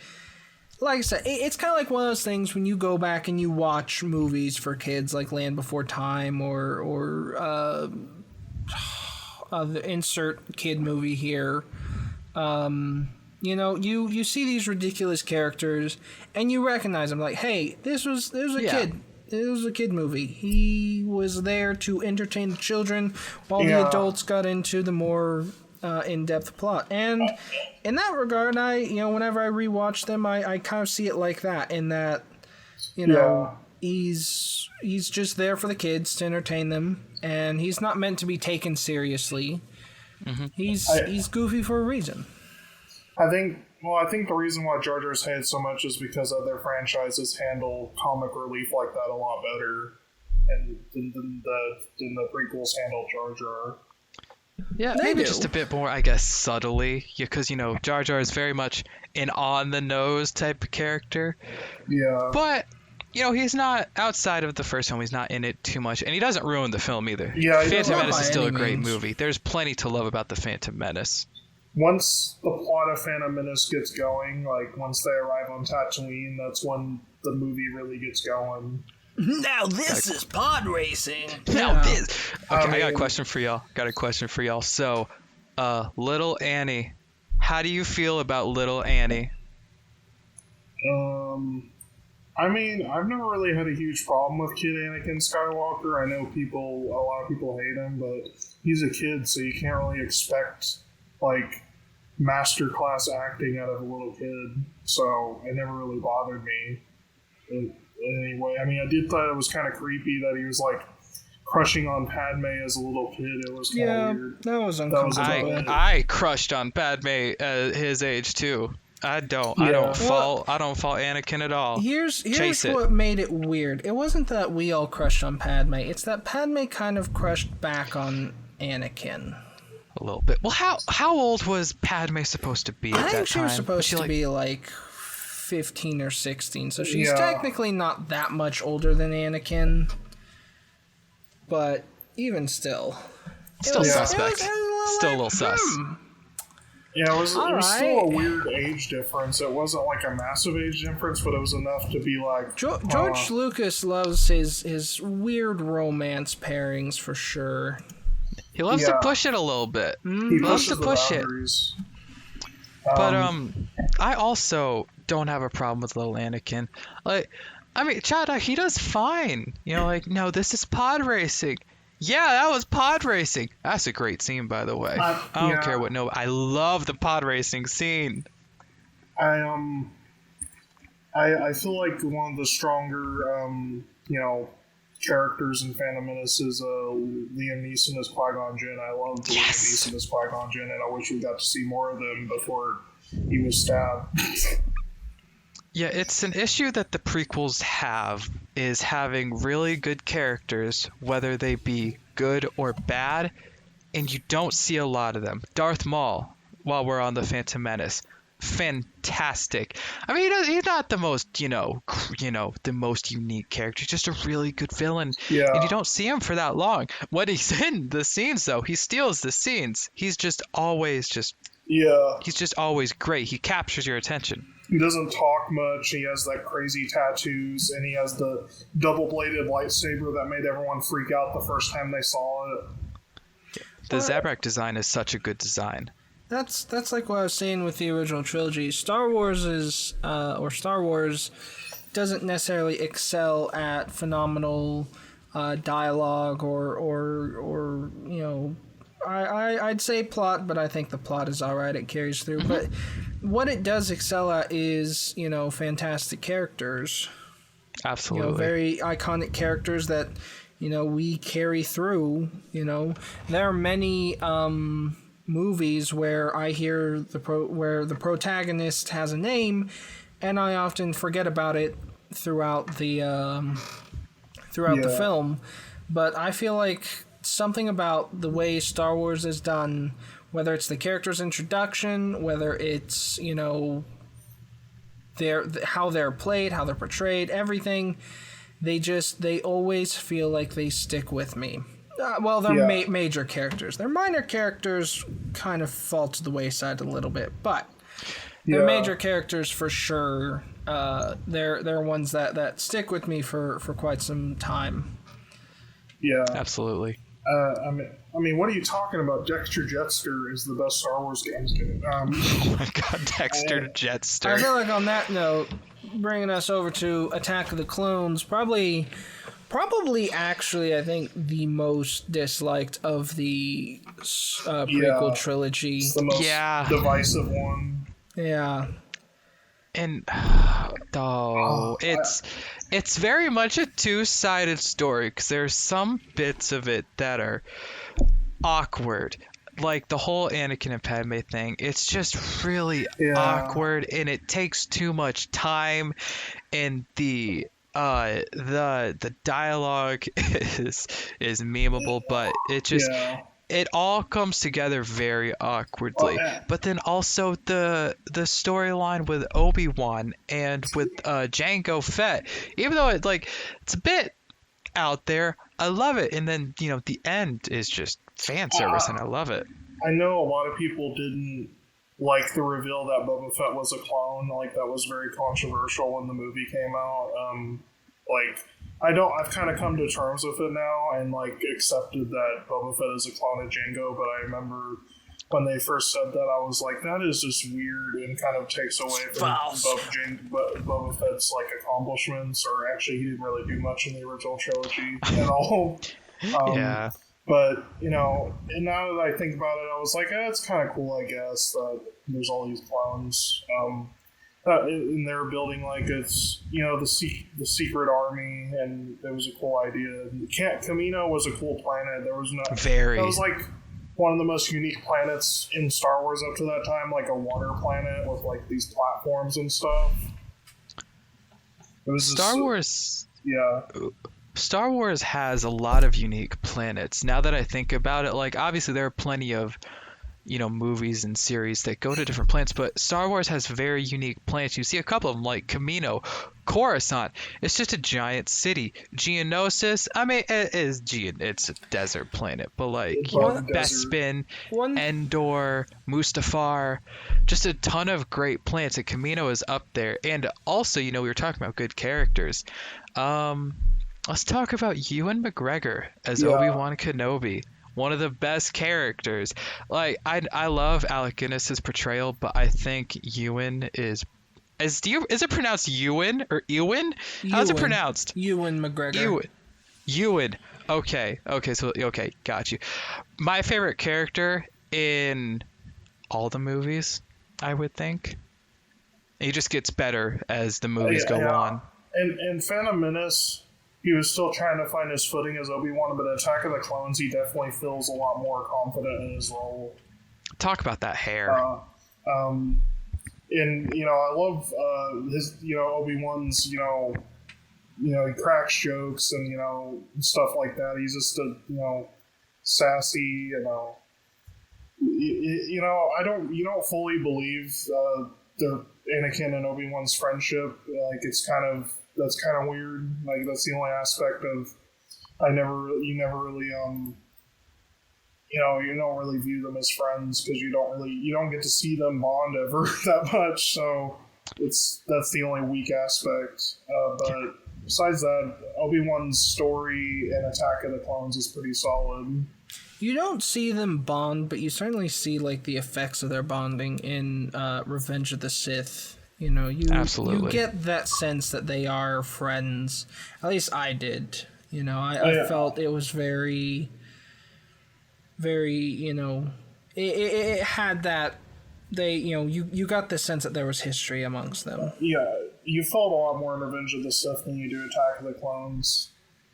like I said, it's kind of like one of those things when you go back and you watch movies for kids like Land Before Time or the insert kid movie here. You see these ridiculous characters and you recognize them, like, hey, this was a kid. It was a kid movie. He was there to entertain the children while the adults got into the more in-depth plot. And in that regard, whenever I rewatch them, I kind of see it like that, in that, he's just there for the kids to entertain them, and he's not meant to be taken seriously. Mm-hmm. He's goofy for a reason. I think the reason why Jar Jar's hated so much is because other franchises handle comic relief like that a lot better, and than the prequels handle Jar Jar. Yeah, maybe just a bit more, I guess, subtly, because Jar Jar is very much an on-the-nose type of character. Yeah. But he's not, outside of the first film, he's not in it too much, and he doesn't ruin the film either. Yeah, Phantom Menace is still a great movie. There's plenty to love about the Phantom Menace. Once the plot of Phantom Menace gets going, like once they arrive on Tatooine, that's when the movie really gets going. Now this is pod racing. Now this. Okay, I got a question for y'all. So, Little Annie, how do you feel about Little Annie? I mean, I've never really had a huge problem with Kid Anakin Skywalker. I know a lot of people hate him, but he's a kid, so you can't really expect like masterclass acting out of a little kid. So it never really bothered me. Anyway, I mean, I did thought it was kind of creepy that he was like crushing on Padme as a little kid. It was kind of weird. That was uncomfortable. I crushed on Padme at his age too. I don't fault Anakin at all. Here's what made it weird. It wasn't that we all crushed on Padme. It's that Padme kind of crushed back on Anakin. A little bit. Well, how old was Padme supposed to be at that time? I think she was supposed to be like 15 or 16, so she's technically not that much older than Anakin. But even still. Still suspect. Still a little sus. Yeah, it was still a weird age difference. It wasn't like a massive age difference, but it was enough to be like... George Lucas loves his weird romance pairings for sure. He loves to push it a little bit. He loves to push it. But I also don't have a problem with little Anakin. Like, I mean, Chada, he does fine. No, this is pod racing. Yeah, that was pod racing. That's a great scene, by the way. I don't care what. No, I love the pod racing scene. I feel like one of the stronger characters in Phantom Menace is Liam Neeson as Qui-Gon Jinn. I love Liam Neeson as Qui-Gon Jinn, and I wish we got to see more of them before he was stabbed. Yeah, it's an issue that the prequels have, is having really good characters, whether they be good or bad, and you don't see a lot of them. Darth Maul, while we're on the Phantom Menace, fantastic. I mean, he's not the most, the most unique character. He's just a really good villain, Yeah. and you don't see him for that long. When he's in the scenes, though, he steals the scenes. He's just always he's just always great. He captures your attention. He doesn't talk much. He has that crazy tattoos, and he has the double-bladed lightsaber that made everyone freak out the first time they saw it. The Zabrak design is such a good design. That's like what I was saying with the original trilogy. Star Wars doesn't necessarily excel at phenomenal dialogue or I'd say plot, but I think the plot is all right. It carries through. Mm-hmm. But what it does excel at is, fantastic characters. Absolutely. Very iconic characters that, we carry through. There are many movies where I hear where the protagonist has a name, and I often forget about it throughout the film. But I feel like something about the way Star Wars is done, whether it's the character's introduction, whether it's how they're played, how they're portrayed, everything, they always feel like they stick with me. They're major characters. Their minor characters kind of fall to the wayside a little bit, but they're major characters for sure. They're ones that stick with me for quite some time. Yeah, absolutely. I mean, what are you talking about? Dexter Jetster is the best Star Wars game. Oh my God, Dexter Jetster. I feel like on that note, bringing us over to Attack of the Clones, probably actually, I think the most disliked of the prequel trilogy. It's the most divisive one. Yeah. And it's very much a two-sided story, because there's some bits of it that are awkward, like the whole Anakin and Padme thing. It's just really awkward, and it takes too much time, and the dialogue is memeable, but it just it all comes together very awkwardly. But then also the storyline with Obi-Wan and with Jango Fett, even though it's a bit out there, I love it. And then the end is just fan service, and I love it. I know a lot of people didn't like the reveal that Boba Fett was a clone. Like, that was very controversial when the movie came out. I've kind of come to terms with it now and accepted that Boba Fett is a clone of Jango, but I remember when they first said that, I was like, that is just weird and kind of takes away from Boba Fett's accomplishments, or actually he didn't really do much in the original trilogy at all. But, and now that I think about it, I was like, it's kind of cool, I guess, that there's all these clones. And they were building it's the secret army, and it was a cool idea. Kamino was a cool planet. There was that was one of the most unique planets in Star Wars up to that time, a water planet with these platforms and stuff. It was Star Wars has a lot of unique planets. Now that I think about it, obviously there are plenty of movies and series that go to different planets, but Star Wars has very unique planets. You see a couple of them, like Kamino, Coruscant. It's just a giant city. Geonosis, I mean, it's a desert planet, but Bespin, Endor, Mustafar, just a ton of great planets. And Kamino is up there. And also, we were talking about good characters. Let's talk about Ewan McGregor as Obi-Wan Kenobi. One of the best characters. I love Alec Guinness's portrayal, but I think Ewan is it pronounced Ewan or Ewan? How's it pronounced? Ewan McGregor. Ewan. Okay, got you. My favorite character in all the movies, I would think. He just gets better as the movies go on. And Phantom Menace, he was still trying to find his footing as Obi-Wan, but Attack of the Clones, he definitely feels a lot more confident in his role. Talk about that hair. and I love his Obi-Wan's he cracks jokes and stuff like that. He's just a sassy, I don't you don't fully believe the Anakin and Obi-Wan's friendship. Like that's kind of weird. Like that's the only aspect of you never really you don't really view them as friends because you don't get to see them bond ever that much. So that's the only weak aspect. But besides that, Obi-Wan's story in Attack of the Clones is pretty solid. You don't see them bond, but you certainly see like the effects of their bonding in Revenge of the Sith. Absolutely. You get that sense that they are friends. At least I did. I felt it was very, very. It had that. They, you got the sense that there was history amongst them. Yeah, you felt a lot more in Revenge of the Sith than you do Attack of the Clones.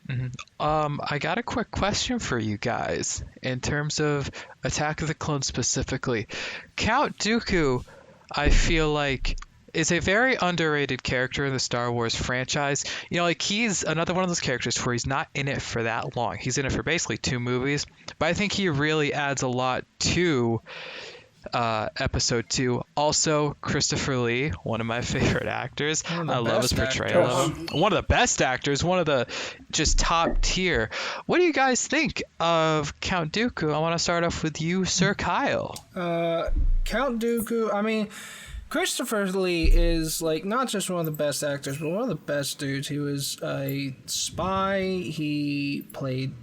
Mm-hmm. I got a quick question for you guys in terms of Attack of the Clones specifically. Count Dooku, I feel like, is a very underrated character in the Star Wars franchise. He's another one of those characters where he's not in it for that long. He's in it for basically 2 movies, but I think he really adds a lot to episode 2. Also, Christopher Lee, one of my favorite actors. I love his portrayal of him. One of the best actors, one of the just top tier. What do you guys think of Count Dooku? I want to start off with you, Sir Kyle. Count Dooku, I mean, Christopher Lee is like not just one of the best actors, but one of the best dudes. He was a spy. He played,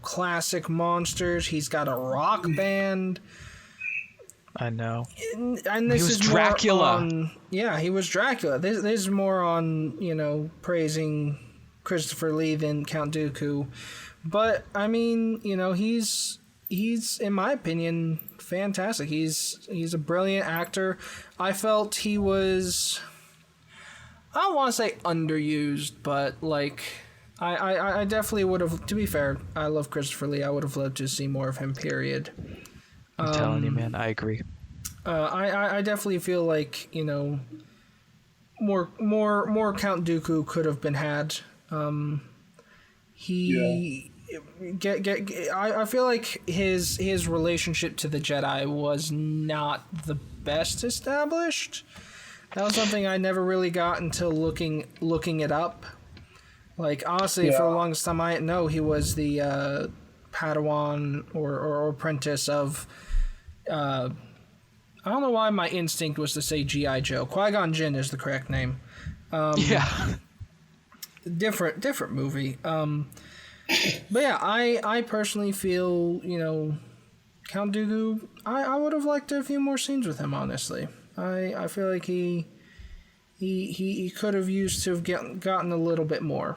classic monsters. He's got a rock band. I know. And this is Dracula. He was Dracula. This is more on, praising Christopher Lee than Count Dooku. But, I mean, he's in my opinion, fantastic. He's a brilliant actor. I felt he was, I don't want to say underused, but, like, I definitely would have, to be fair, I love Christopher Lee. I would have loved to see more of him, period. I'm telling you, man, I agree. I definitely feel like more Count Dooku could have been had. I feel like his relationship to the Jedi was not the best established. That was something I never really got until looking it up. Like honestly, for the longest time I didn't know he was the Padawan or apprentice of. I don't know why my instinct was to say G.I. Joe. Qui-Gon Jinn is the correct name. Different movie. But yeah, I personally feel, Count Dooku, I would have liked a few more scenes with him, honestly. I feel like he could have used to have gotten a little bit more.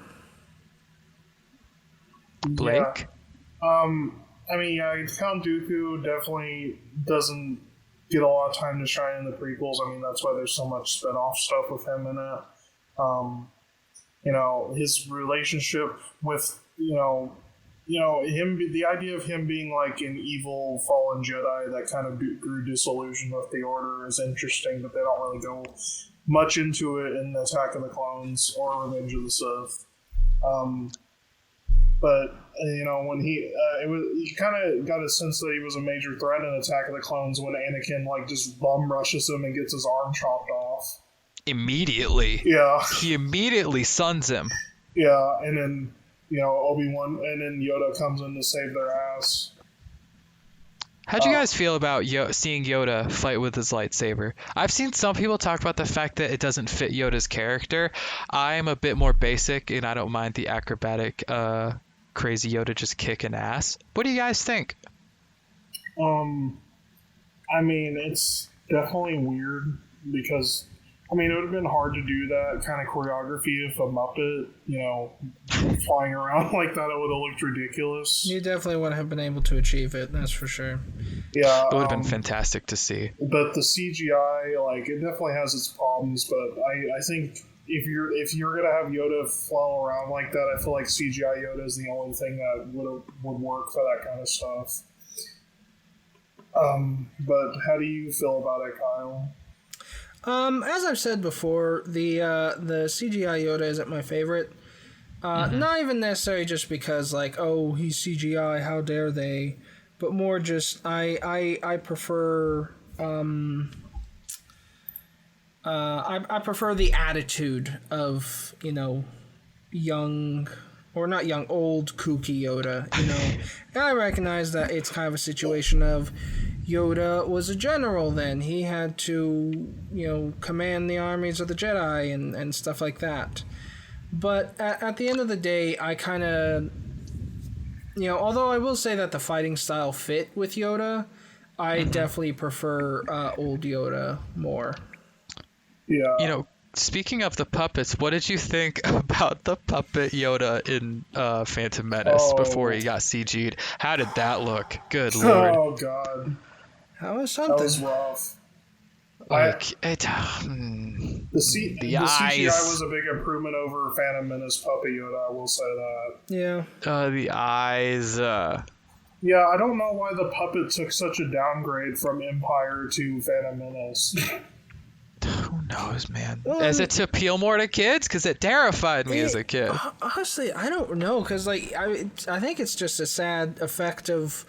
Blake? Yeah. Count Dooku definitely doesn't get a lot of time to shine in the prequels. I mean, that's why there's so much spin-off stuff with him in it. His relationship with, him, the idea of him being like an evil fallen Jedi that kind of grew disillusioned with the Order is interesting, but they don't really go much into it in Attack of the Clones or Revenge of the Sith. But when you kind of got a sense that he was a major threat in Attack of the Clones when Anakin just bum rushes him and gets his arm chopped off. Immediately. Yeah. He immediately suns him. Yeah, and then Obi-Wan and then Yoda comes in to save their ass. How'd you guys feel about seeing Yoda fight with his lightsaber? I've seen some people talk about the fact that it doesn't fit Yoda's character. I'm a bit more basic, and I don't mind the acrobatic, crazy Yoda just kicking ass. What do you guys think? It's definitely weird because, it would have been hard to do that kind of choreography if a Muppet, flying around like that. It would have looked ridiculous. You definitely wouldn't have been able to achieve it, that's for sure. Yeah. It would have been fantastic to see. But the CGI, it definitely has its problems, but I think if you're gonna have Yoda fly around like that, I feel like CGI Yoda is the only thing that would work for that kind of stuff. But how do you feel about it, Kyle? As I've said before, the CGI Yoda isn't my favorite. Not even necessarily just because, like, oh, he's CGI, how dare they, but more just I prefer I prefer the attitude of, you know, young, or not young, old kooky Yoda, you know. And I recognize that it's kind of a situation of Yoda was a general then. He had to, you know, command the armies of the Jedi and stuff like that. But at the end of the day, I kind of, you know, although I will say that the fighting style fit with Yoda, I definitely prefer old Yoda more. Yeah. You know, speaking of the puppets, what did you think about the puppet Yoda in Phantom Menace before he got CG'd? How did that look? Good lord. Oh, God. That was That something. was rough. Like, The CGI eyes. was a big improvement over Phantom Menace Puppet Yoda, I will say that. Yeah. The eyes. Yeah, I don't know why the puppet took such a downgrade from Empire to Phantom Menace. Who knows, man? Well, Is it to appeal more to kids? Because it terrified me as a kid. Honestly, I don't know, because, like, I think it's just a sad effect of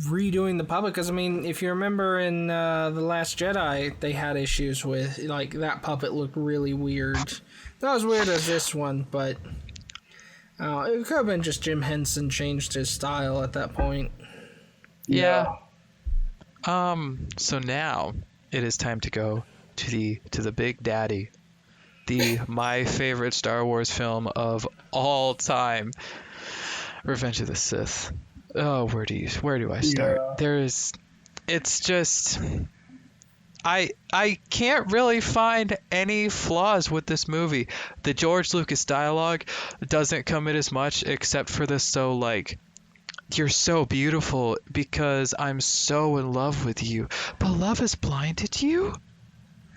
redoing the puppet, because, I mean, if you remember in The Last Jedi, they had issues with, like, that puppet looked really weird. Not as weird as this one, but it could have been just Jim Henson changed his style at that point. Yeah. So now it is time to go to the Big Daddy, my favorite Star Wars film of all time, Revenge of the Sith. Oh, where do I start? Yeah. It's just, I can't really find any flaws with this movie. The George Lucas dialogue doesn't come in as much, except for the you're so beautiful because I'm so in love with you, but love has blinded you?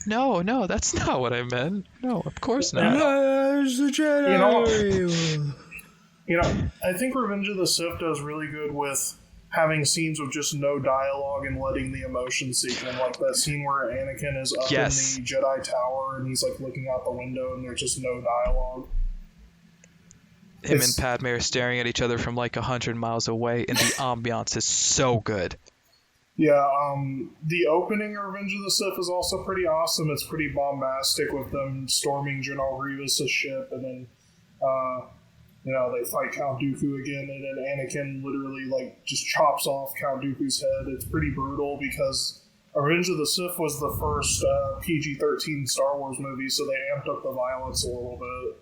No, that's not what I meant. No, of course not. There's the Jedi! You know, I think Revenge of the Sith does really good with having scenes with just no dialogue and letting the emotion seep in. Like that scene where Anakin is up in the Jedi Tower and he's like looking out the window and there's just no dialogue. Him and Padme are staring at each other from like 100 miles away, and the ambiance is so good. Yeah, the opening of Revenge of the Sith is also pretty awesome. It's pretty bombastic with them storming General Grievous' ship, and then, you know, they fight Count Dooku again, and then Anakin literally, like, just chops off Count Dooku's head. It's pretty brutal because Revenge of the Sith was the first PG-13 Star Wars movie, so they amped up the violence a little bit.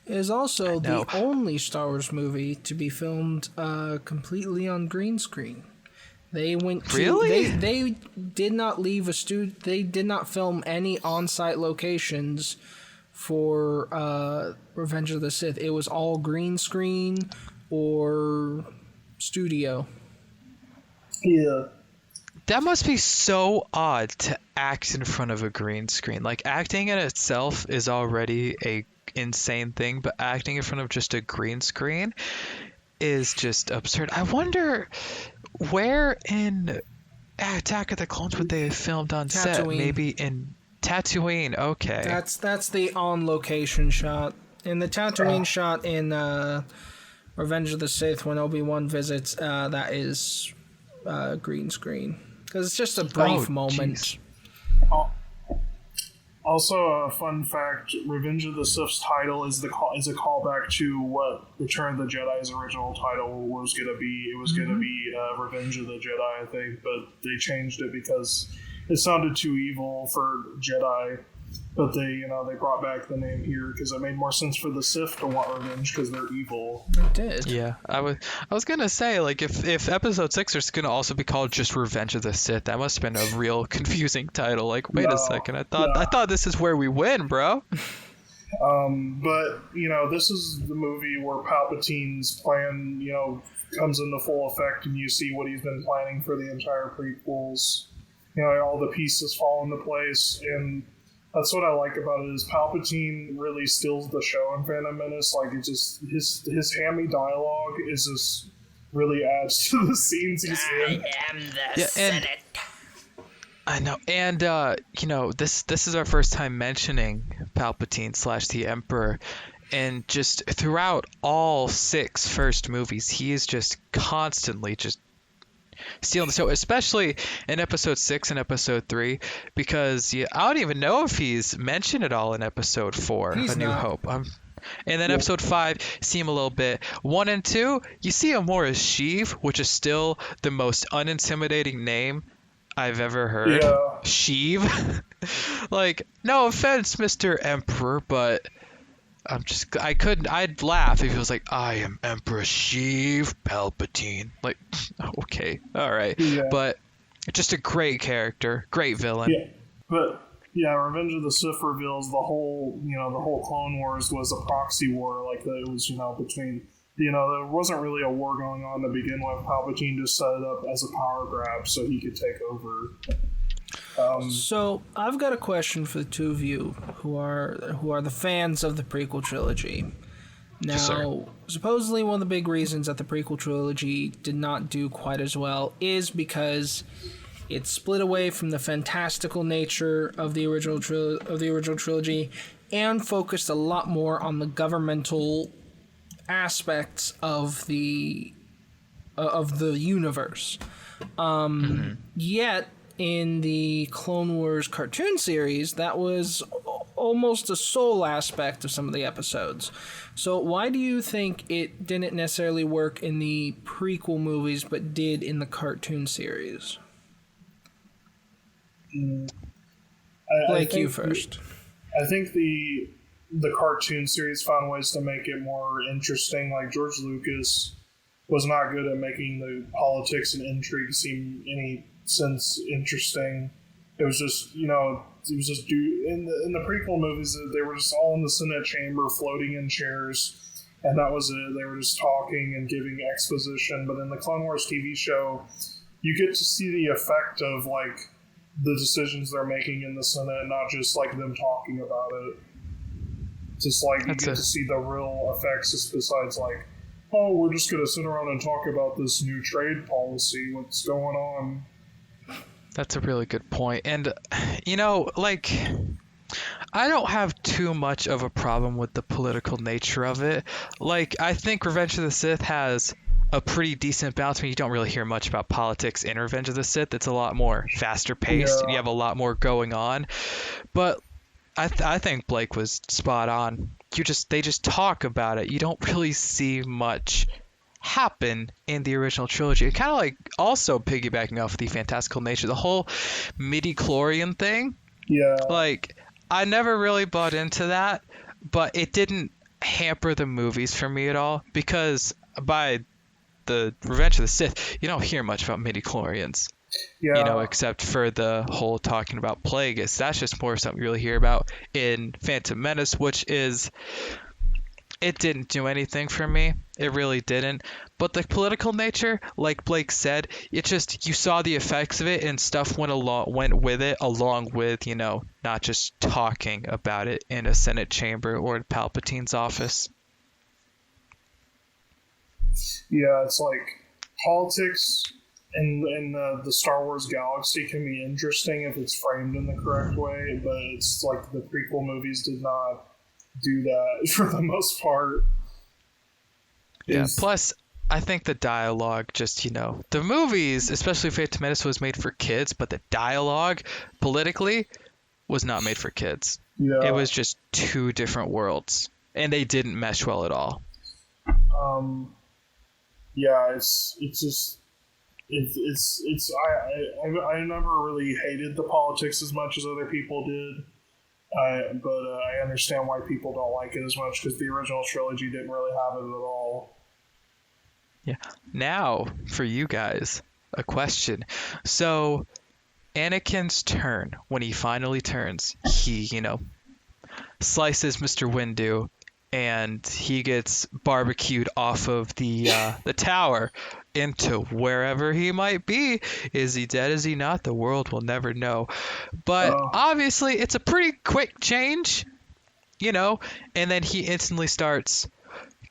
It is also the only Star Wars movie to be filmed completely on green screen. They went to they did not leave a studio. They did not film any on-site locations for Revenge of the Sith. It was all green screen or studio. Yeah. That must be so odd to act in front of a green screen. Like, acting in itself is already a insane thing, but acting in front of just a green screen is just absurd. I wonder where in Attack of the Clones would they have filmed on set? Maybe in Tatooine. Okay. That's the on location shot. In the Tatooine shot in Revenge of the Sith when Obi-Wan visits, that is green screen. Because it's just a brief moment. Also, a fun fact: Revenge of the Sith's title is a callback to what Return of the Jedi's original title was going to be. It was going to be Revenge of the Jedi, I think, but they changed it because it sounded too evil for Jedi. But they brought back the name here because it made more sense for the Sith to want revenge because they're evil. It did. Yeah, I was gonna say, like, if Episode 6 is gonna also be called just Revenge of the Sith, that must have been a real confusing title. Like, wait a second, I thought this is where we win, bro. But this is the movie where Palpatine's plan comes into full effect, and you see what he's been planning for the entire prequels. All the pieces fall into place, and that's what I like about it is Palpatine really steals the show in Phantom Menace. Like, it just his hammy dialogue is just really adds to the scenes he's in. I am the Senate. I know, and this is our first time mentioning Palpatine slash the Emperor, and just throughout all six first movies, he is just constantly just stealing the show, especially in Episode 6 and Episode 3, because I don't even know if he's mentioned at all in Episode 4, He's A New not. Hope. And then Episode 5, see him a little bit. 1 and 2, you see him more as Sheev, which is still the most unintimidating name I've ever heard. Yeah. Sheev. Like, no offense, Mr. Emperor, but I'd laugh if he was like, I am Emperor Sheev Palpatine. Like, okay, all right. Yeah. But just a great character, great villain. Yeah, but yeah, Revenge of the Sith reveals the whole Clone Wars was a proxy war, like that it was, between, there wasn't really a war going on to begin with. Palpatine just set it up as a power grab so he could take over. So I've got a question for the two of you who are the fans of the prequel trilogy. Now, Yes, sir. supposedly one of the big reasons that the prequel trilogy did not do quite as well is because it split away from the fantastical nature of the original trilogy and focused a lot more on the governmental aspects of the universe. Yet in the Clone Wars cartoon series, that was almost a sole aspect of some of the episodes. So why do you think it didn't necessarily work in the prequel movies but did in the cartoon series? Blake, you first. I think the cartoon series found ways to make it more interesting. Like George Lucas was not good at making the politics and intrigue seem any sense interesting. It was just, in the prequel movies, they were just all in the Senate chamber floating in chairs, and that was it. They were just talking and giving exposition. But in the Clone Wars TV show, you get to see the effect of, like, the decisions they're making in the Senate, not just, like, them talking about it. Just, like, you get to see the real effects, just besides, like, oh, we're just going to sit around and talk about this new trade policy, what's going on. That's a really good point. And, I don't have too much of a problem with the political nature of it. Like, I think Revenge of the Sith has a pretty decent balance. I mean, you don't really hear much about politics in Revenge of the Sith. It's a lot more faster paced. Yeah. And you have a lot more going on. But I think Blake was spot on. They just talk about it. You don't really see much happen in the original trilogy. It kind of like also piggybacking off the fantastical nature, the whole midi-chlorian thing. Yeah. Like, I never really bought into that, but it didn't hamper the movies for me at all, because by the Revenge of the Sith, you don't hear much about midi-chlorians. Yeah. Except for the whole talking about Plagueis. That's just more something you really hear about in Phantom Menace, which is, it didn't do anything for me. It really didn't. But the political nature, like Blake said, it just, you saw the effects of it, and stuff went with it, along with, not just talking about it in a Senate chamber or in Palpatine's office. Yeah, it's like politics in the Star Wars galaxy can be interesting if it's framed in the correct way, but it's like the prequel movies did not do that for the most part. Yeah, plus, I think the dialogue just, the movies, especially Phantom Menace, was made for kids, but the dialogue, politically, was not made for kids. Yeah. It was just two different worlds, and they didn't mesh well at all. Yeah, it's just... I never really hated the politics as much as other people did, but I understand why people don't like it as much, because the original trilogy didn't really have it at all. Yeah. Now, for you guys, a question. So, Anakin's turn, when he finally turns, he, slices Mr. Windu, and he gets barbecued off of the tower into wherever he might be. Is he dead? Is he not? The world will never know. But obviously, it's a pretty quick change, and then he instantly starts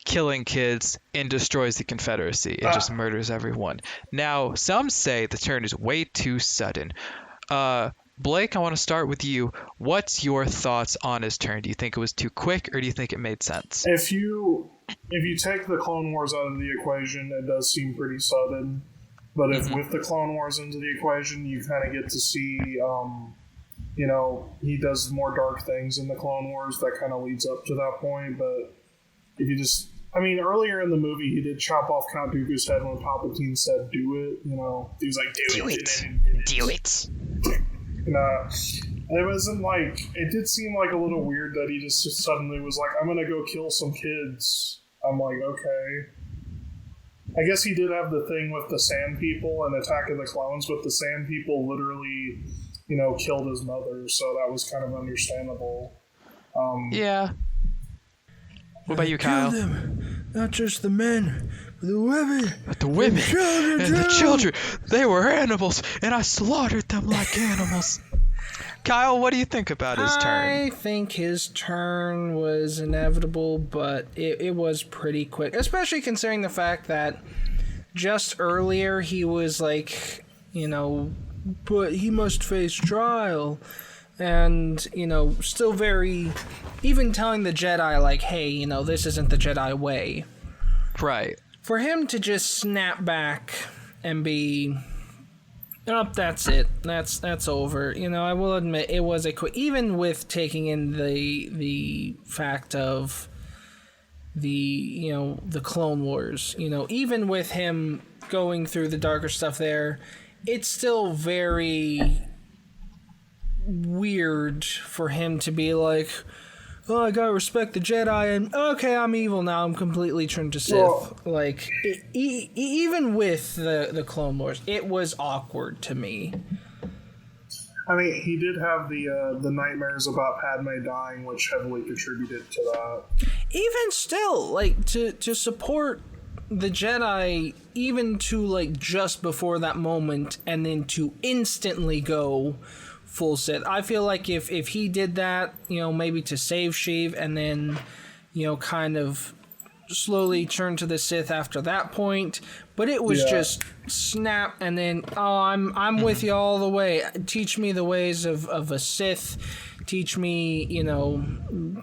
killing kids and destroys the Confederacy. It just murders everyone. Now, some say the turn is way too sudden. Blake, I want to start with you. What's your thoughts on his turn? Do you think it was too quick, or do you think it made sense? If you take the Clone Wars out of the equation, it does seem pretty sudden. But if with the Clone Wars into the equation, you kind of get to see, he does more dark things in the Clone Wars that kind of leads up to that point. But if you just, earlier in the movie, he did chop off Count Dooku's head when Palpatine said, "Do it." He was like, "Do it, do it." And it wasn't like, it did seem like a little weird that he just suddenly was like, "I'm gonna go kill some kids." I'm like, okay. I guess he did have the thing with the Sand People and Attack of the Clones, but the Sand People literally, killed his mother, so that was kind of understandable. Yeah. What about you, Kyle? Kill them, not just the men, but the women. But the women and the children, they were animals, and I slaughtered them like animals. Kyle, what do you think about his turn? I think his turn was inevitable, but it was pretty quick, especially considering the fact that just earlier he was like, but he must face trial. And, still very, even telling the Jedi, like, hey, this isn't the Jedi way. Right. For him to just snap back and be, that's it. That's over. I will admit it was a quick, even with taking in the fact of the Clone Wars, even with him going through the darker stuff there, it's still very weird for him to be like, oh, I gotta respect the Jedi, and okay, I'm evil now, I'm completely turned to Sith. Well, like, even with the Clone Wars, it was awkward to me. He did have the nightmares about Padme dying, which heavily contributed to that. Even still, like, to support the Jedi, even to, like, just before that moment, and then to instantly go full Sith. I feel like if he did that, maybe to save Sheev and then, kind of slowly turn to the Sith after that point, but it was just snap and then, I'm with you all the way. Teach me the ways of a Sith. Teach me,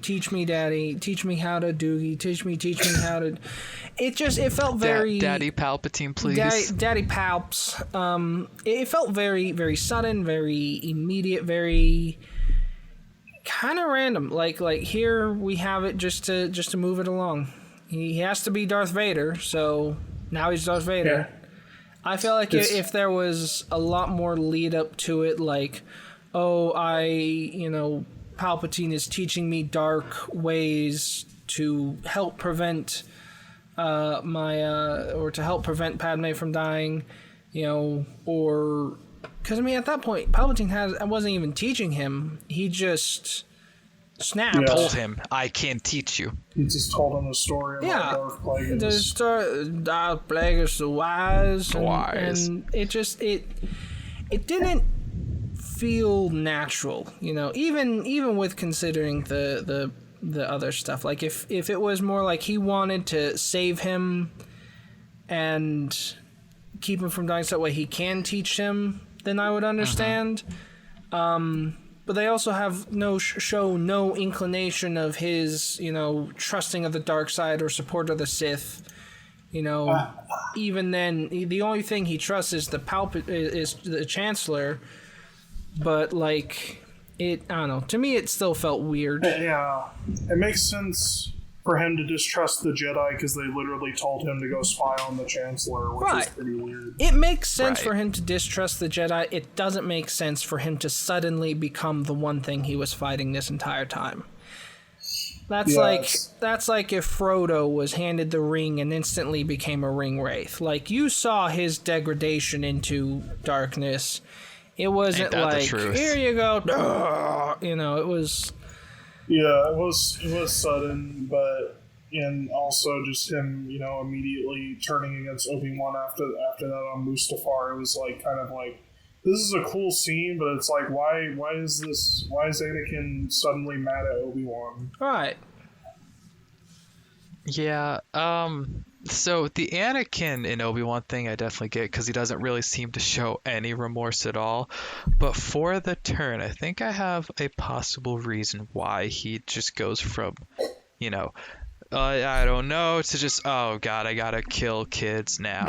teach me, Daddy. Teach me how to doogie. Teach me how to. It felt very Daddy Palpatine, please. Daddy Palps. It felt very, very sudden, very immediate, very kind of random. Like here we have it just to move it along. He has to be Darth Vader, so now he's Darth Vader. Yeah. I feel like if there was a lot more lead up to it, like, oh, Palpatine is teaching me dark ways to help prevent or to help prevent Padme from dying, or because at that point Palpatine wasn't even teaching him; he just snapped. Yeah. Told him, "I can teach you." He just told him a story about Darth Plagueis. Darth Plagueis the wise, and it didn't feel natural, even with considering the other stuff. Like if it was more like he wanted to save him and keep him from dying so that way he can teach him, then I would understand. But they also have show no inclination of his, trusting of the dark side or support of the Sith. Even then, the only thing he trusts is is the Chancellor. But like, I don't know. To me, it still felt weird. Yeah, it makes sense for him to distrust the Jedi because they literally told him to go spy on the Chancellor, which is pretty weird. It makes sense for him to distrust the Jedi. It doesn't make sense for him to suddenly become the one thing he was fighting this entire time. That's like if Frodo was handed the ring and instantly became a ring wraith. Like, you saw his degradation into darkness. It wasn't like, here you go. It was. Yeah, it was sudden, and also just him, immediately turning against Obi-Wan after that on Mustafar. It was like kind of like, this is a cool scene, but it's like, why is Anakin suddenly mad at Obi-Wan? Right. Yeah. So the Anakin and Obi-Wan thing I definitely get because he doesn't really seem to show any remorse at all. But for the turn, I think I have a possible reason why he just goes from, you know, I don't know, to just, oh god, I gotta kill kids now.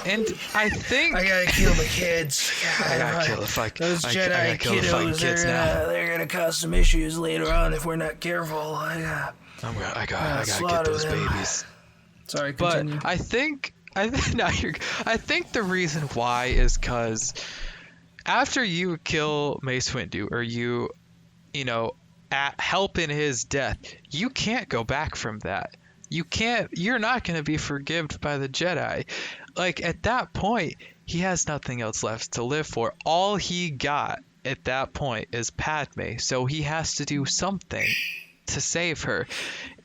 And I think I gotta kill the kids. I gotta kill Those I Jedi gotta kill the fucking kiddos, kids now. they're gonna cause some issues later on if we're not careful. I gotta get slaughter those them. babies. Sorry, But continue. I think I think the reason why is because after you kill Mace Windu, or you know, help in his death, you can't go back from that. You're not going to be forgiven by the Jedi. Like, at that point, he has nothing else left to live for. All he got at that point is Padme, so he has to do something to save her.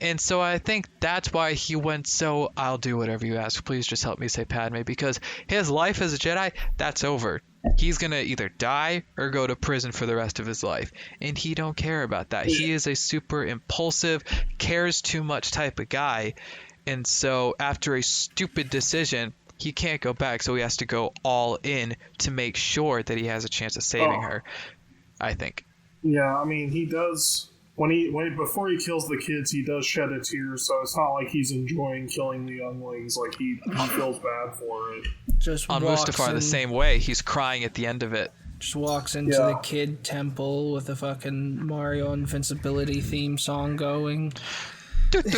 And so I think that's why he went, so I'll do whatever you ask. Please just help me save Padme, because his life as a Jedi, that's over. He's going to either die or go to prison for the rest of his life. And he don't care about that. He is a super impulsive, cares too much type of guy. And so after a stupid decision, he can't go back. So he has to go all in to make sure that he has a chance of saving her, I think. Yeah, I mean, he does... Before he kills the kids, he does shed a tear, so it's not like he's enjoying killing the younglings. Like, he feels bad for it. Just On walks Mustafar, in, the same way. He's crying at the end of it. just walks into the kid temple with the fucking Mario Invincibility theme song going. And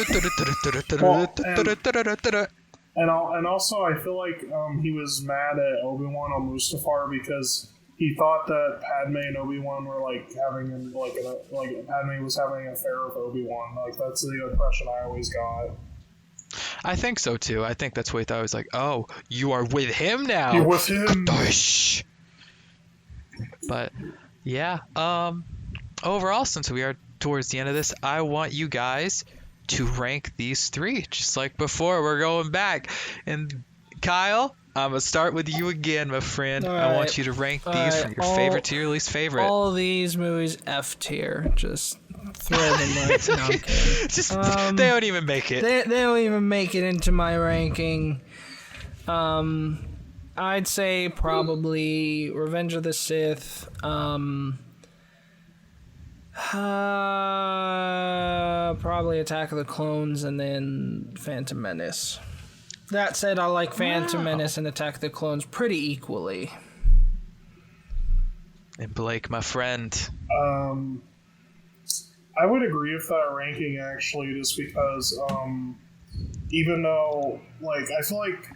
also, I feel like he was mad at Obi-Wan on Mustafar because he thought that Padme and Obi-Wan were like having Padme was having an affair with Obi-Wan. Like, that's the impression I always got. I think so too. I think that's what he thought. He was like, oh, you are with him now. You're with him. Kadosh. But yeah, overall, since we are towards the end of this, I want you guys to rank these three, just like before. We're going back. And Kyle, I'm gonna start with you again, my friend. All I right. want you to rank these from your favorite to your least favorite. All these movies F tier. Just throw them right. No, I'm kidding. Just they don't even make it. They don't even make it into my ranking. I'd say probably Revenge of the Sith. Probably Attack of the Clones, and then Phantom Menace. That said, I like Phantom Menace and Attack of the Clones pretty equally. And Blake, my friend. I would agree with that ranking, actually, just because even though, like, I feel like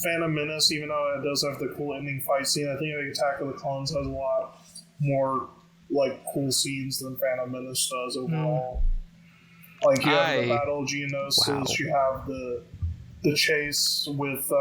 Phantom Menace, even though it does have the cool ending fight scene, I think Attack of the Clones has a lot more, like, cool scenes than Phantom Menace does overall. Like, you have the Battle of Geonosis, you have the chase with,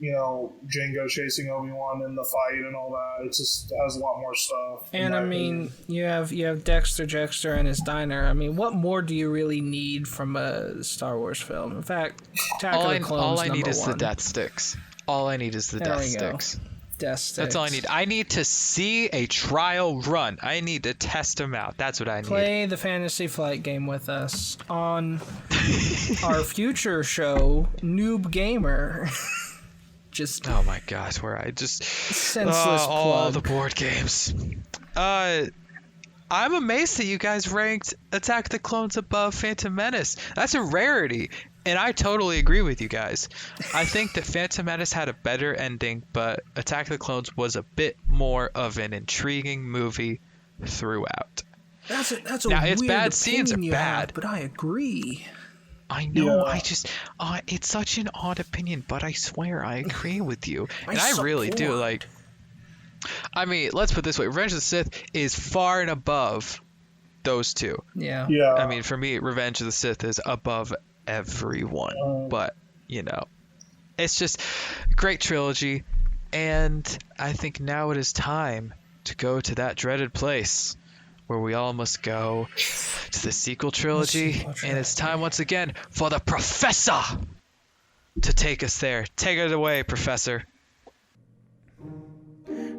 Jango chasing Obi-Wan in the fight and all that. It just has a lot more stuff. And I mean, you have Dexter Jettster and his diner. I mean, what more do you really need from a Star Wars film? In fact, Attack of the Clones all I need is #1. the death sticks. All I need is the death sticks. Death sticks. That's all I need. I need to see a trial run. I need to test them out. That's what I need. Play the Fantasy Flight game with us on our future show, Noob Gamer. Just oh my gosh, where I just senseless all plug. the board games. I'm amazed that you guys ranked Attack of the Clones above Phantom Menace. That's a rarity. And I totally agree with you guys. I think that Phantom Menace had a better ending, but Attack of the Clones was a bit more of an intriguing movie throughout. That's a now, weird its bad scenes are opinion you bad. have, but I agree. I know, Yeah. it's such an odd opinion, but I swear I agree with you. And I I really do, support. like... I mean, let's put it this way. Revenge of the Sith is far and above those two. Yeah. Yeah. I mean, for me, Revenge of the Sith is above everyone. But, it's just a great trilogy. And I think now it is time to go to that dreaded place where we all must go to the sequel trilogy. And it's time once again for the Professor to take us there. Take it away, Professor.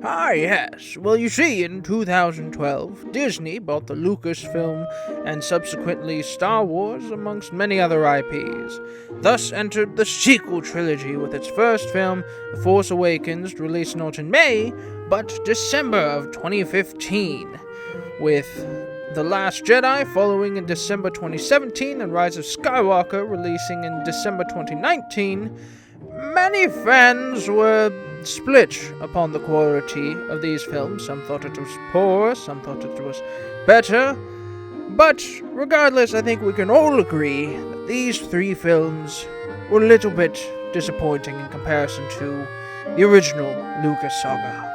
Ah, yes. Well, you see, in 2012, Disney bought the Lucasfilm and subsequently Star Wars, amongst many other IPs. Thus entered the sequel trilogy with its first film, The Force Awakens, released not in May, but December of 2015, with The Last Jedi following in December 2017 and Rise of Skywalker releasing in December 2019. Many fans were split upon the quality of these films. Some thought it was poor, some thought it was better. But regardless, I think we can all agree that these three films were a little bit disappointing in comparison to the original Lucas Saga.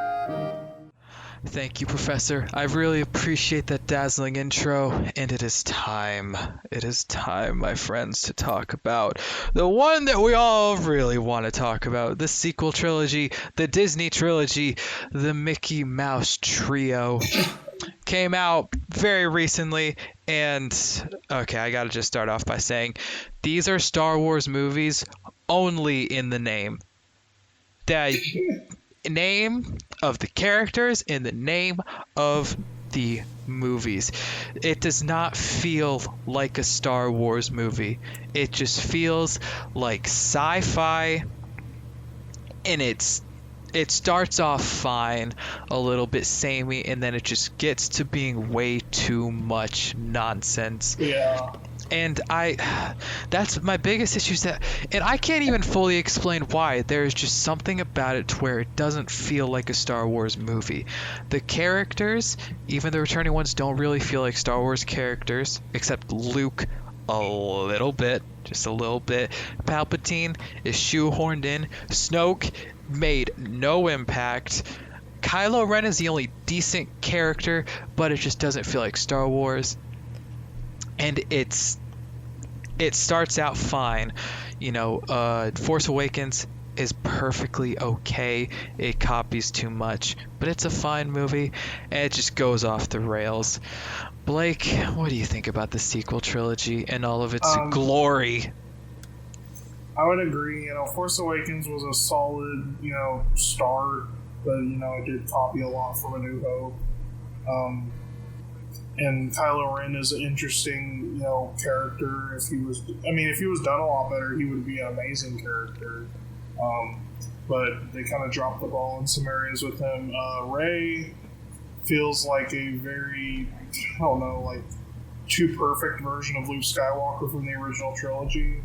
Thank you, Professor. I really appreciate that dazzling intro, and it is time. It is time, my friends, to talk about the one that we all really want to talk about, the sequel trilogy, the Disney trilogy, the Mickey Mouse trio. Came out very recently, and okay, I gotta just start off by saying these are Star Wars movies only in the name. The name of the characters in the name of the movies. It does not feel like a Star Wars movie. It just feels like sci-fi, and it starts off fine, a little bit samey, and then it just gets to being way too much nonsense. Yeah. And that's my biggest issue, is that, and I can't even fully explain why. There's just something about it to where it doesn't feel like a Star Wars movie. The characters, even the returning ones, don't really feel like Star Wars characters, except Luke a little bit, just a little bit. Palpatine is shoehorned in. Snoke made no impact. Kylo Ren is the only decent character, but it just doesn't feel like Star Wars. And it starts out fine. Force Awakens is perfectly okay. It copies too much, but it's a fine movie, and it just goes off the rails. Blake, what do you think about the sequel trilogy and all of its glory? I would agree. Force Awakens was a solid, start, but it did copy a lot from A New Hope. And Kylo Ren is an interesting, character. If he was done a lot better, he would be an amazing character. But they kind of dropped the ball in some areas with him. Rey feels like a very, too perfect version of Luke Skywalker from the original trilogy.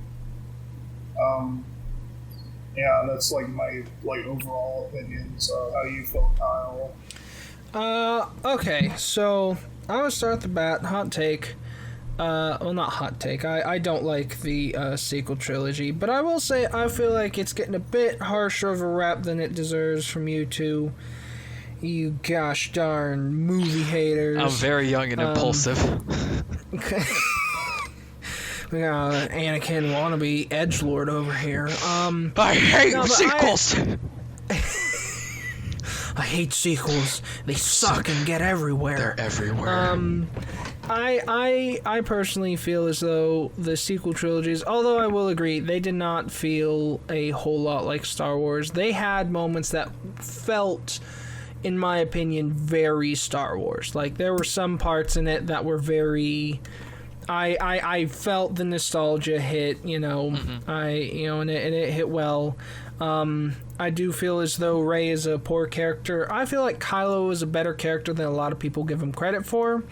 Yeah, that's my overall opinion. So, how do you feel, Kyle? Okay, so I'm gonna start the bat. Hot take. Well, not hot take. I don't like the sequel trilogy, but I will say I feel like it's getting a bit harsher of a rap than it deserves from you two. You gosh darn movie haters. I'm very young and impulsive. We got an Anakin wannabe edgelord over here. I hate sequels. I hate sequels. They suck and get everywhere. They're everywhere. I personally feel as though the sequel trilogies, although I will agree, they did not feel a whole lot like Star Wars. They had moments that felt, in my opinion, very Star Wars. Like, there were some parts in it that were very... I felt the nostalgia hit, Mm-hmm. and it hit well. I do feel as though Rey is a poor character. I feel like Kylo is a better character than a lot of people give him credit for.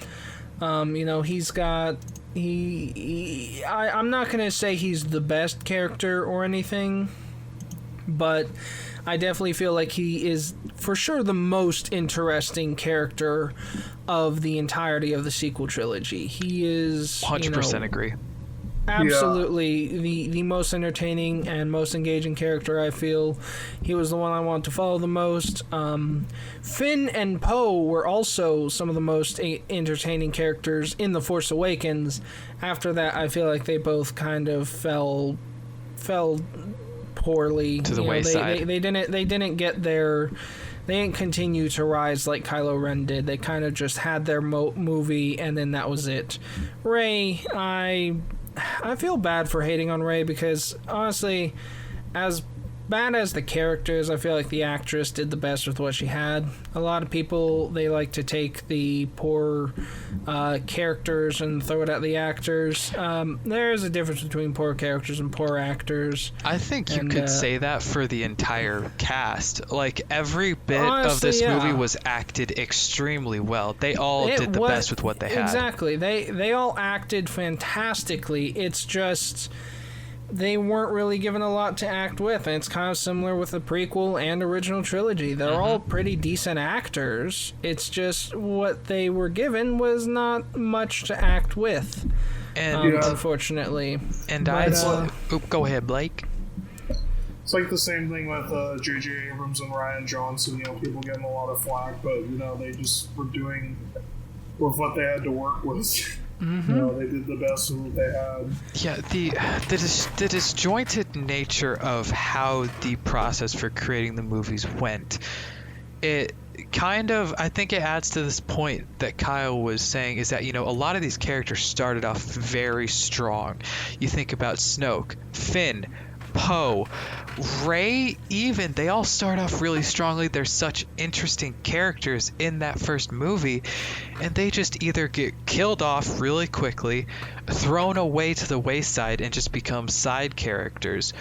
He's got... I'm not going to say he's the best character or anything, but I definitely feel like he is, for sure, the most interesting character of the entirety of the sequel trilogy. He is... 100% agree. Absolutely the most entertaining and most engaging character. I feel he was the one I want to follow the most. Finn and Poe were also some of the most entertaining characters in The Force Awakens. After that, I feel like they both kind of fell poorly to the wayside. They didn't get their... They didn't continue to rise like Kylo Ren did. They kind of just had their movie, and then that was it. Rey, I feel bad for hating on Rey because, honestly, as bad as the characters, I feel like the actress did the best with what she had. A lot of people, they like to take the poor characters and throw it at the actors. There is a difference between poor characters and poor actors. I think you could say that for the entire cast. Like, every bit of this movie was acted extremely well. They all did the best with what they had. Exactly. They all acted fantastically. It's just they weren't really given a lot to act with, and it's kind of similar with the prequel and original trilogy. They're all pretty decent actors. It's just what they were given was not much to act with, and unfortunately. And go ahead, Blake. It's like the same thing with J.J. Abrams and Rian Johnson. You know, people getting a lot of flack, but you know, they just were doing with what they had to work with. You know, they did the best of what they had. Yeah, the disjointed nature of how the process for creating the movies went, it kind of, I think it adds to this point that Kyle was saying, is that, you know, a lot of these characters started off very strong. You think about Snoke, Finn, Poe, Rey, even, they all start off really strongly. They're such interesting characters in that first movie, and they just either get killed off really quickly, thrown away to the wayside, and just become side characters,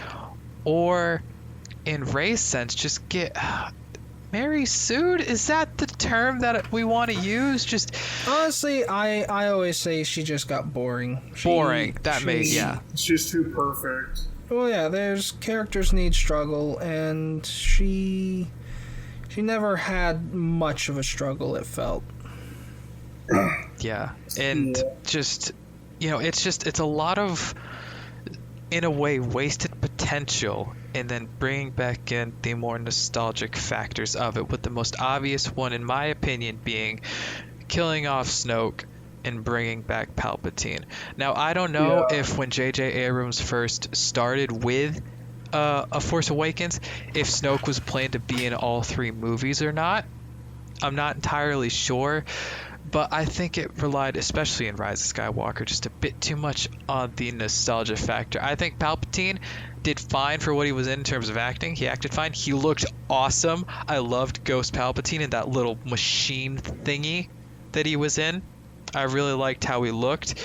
or in Rey's sense, just get Mary sued? Is that the term that we want to use? Just honestly, I always say she just got boring. She's too perfect. Well, yeah, there's characters need struggle, and she never had much of a struggle, it felt. Yeah, and just, you know, it's a lot of, in a way, wasted potential, and then bringing back in the more nostalgic factors of it, with the most obvious one, in my opinion, being killing off Snoke and bringing back Palpatine. Now, I don't know if when J.J. Abrams first started with A Force Awakens, if Snoke was planned to be in all three movies or not. I'm not entirely sure, but I think it relied, especially in Rise of Skywalker, just a bit too much on the nostalgia factor. I think Palpatine did fine for what he was in terms of acting. He acted fine. He looked awesome. I loved Ghost Palpatine and that little machine thingy that he was in. I really liked how he looked,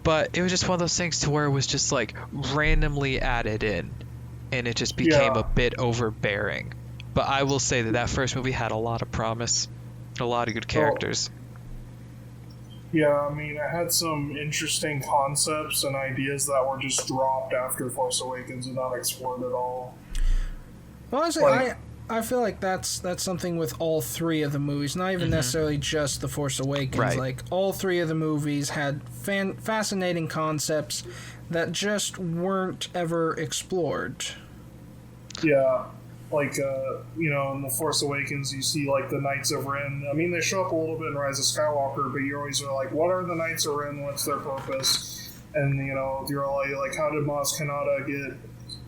but it was just one of those things to where it was just like randomly added in, and it just became a bit overbearing. But I will say that first movie had a lot of promise, a lot of good characters. Yeah, I mean, it had some interesting concepts and ideas that were just dropped after Force Awakens and not explored at all. Honestly, I feel like that's something with all three of the movies, not even necessarily just The Force Awakens. Right. Like, all three of the movies had fascinating concepts that just weren't ever explored. Yeah, like, you know, in The Force Awakens, you see, like, the Knights of Ren. I mean, they show up a little bit in Rise of Skywalker, but you always are like, what are the Knights of Ren? What's their purpose? And, you know, you're like, how did Maz Kanata get,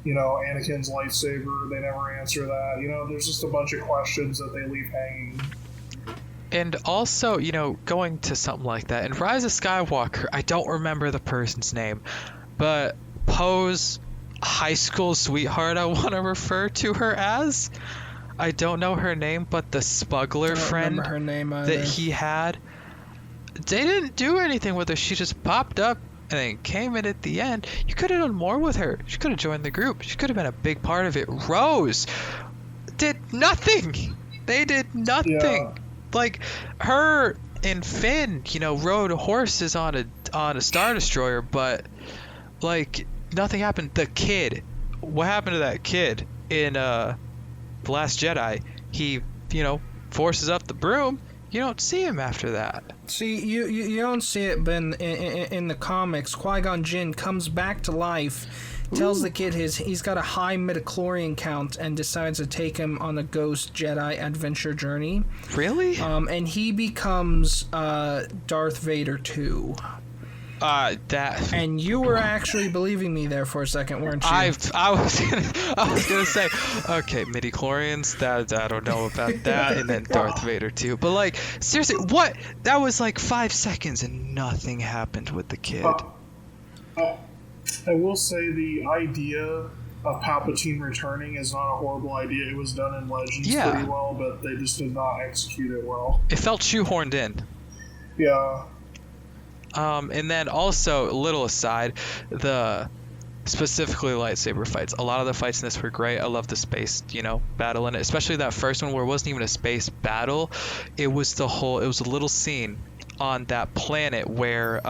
you know, Anakin's lightsaber? They never answer that. You know, there's just a bunch of questions that they leave hanging. And also, you know, going to something like that, in Rise of Skywalker, I don't remember the person's name, but Poe's high school sweetheart, I want to refer to her as. I don't know her name, but the smuggler friend her name either. that he had, they didn't do anything with her. She just popped up and then came in at the end. You could have done more with her. She could have joined the group. She could have been a big part of it. Rose did nothing. They did nothing. Yeah. Like, her and Finn, you know, rode horses on a Star Destroyer, but like nothing happened. The kid, what happened to that kid in The Last Jedi? He, you know, forces up the broom. You don't see him after that. See, you don't see it, but in the comics, Qui-Gon Jinn comes back to life, tells the kid he's got a high midichlorian count, and decides to take him on a Ghost Jedi adventure journey. Really? And he becomes Darth Vader too. That. And you were actually believing me there for a second, weren't you? I was gonna say, okay, midichlorians. That I don't know about that, and then Darth Vader too. But like, seriously, what? That was like 5 seconds, and nothing happened with the kid. I will say the idea of Palpatine returning is not a horrible idea. It was done in Legends pretty well, but they just did not execute it well. It felt shoehorned in. Yeah. And then also, a little aside, specifically lightsaber fights. A lot of the fights in this were great. I love the space, battle in it. Especially that first one where it wasn't even a space battle. It was a little scene on that planet where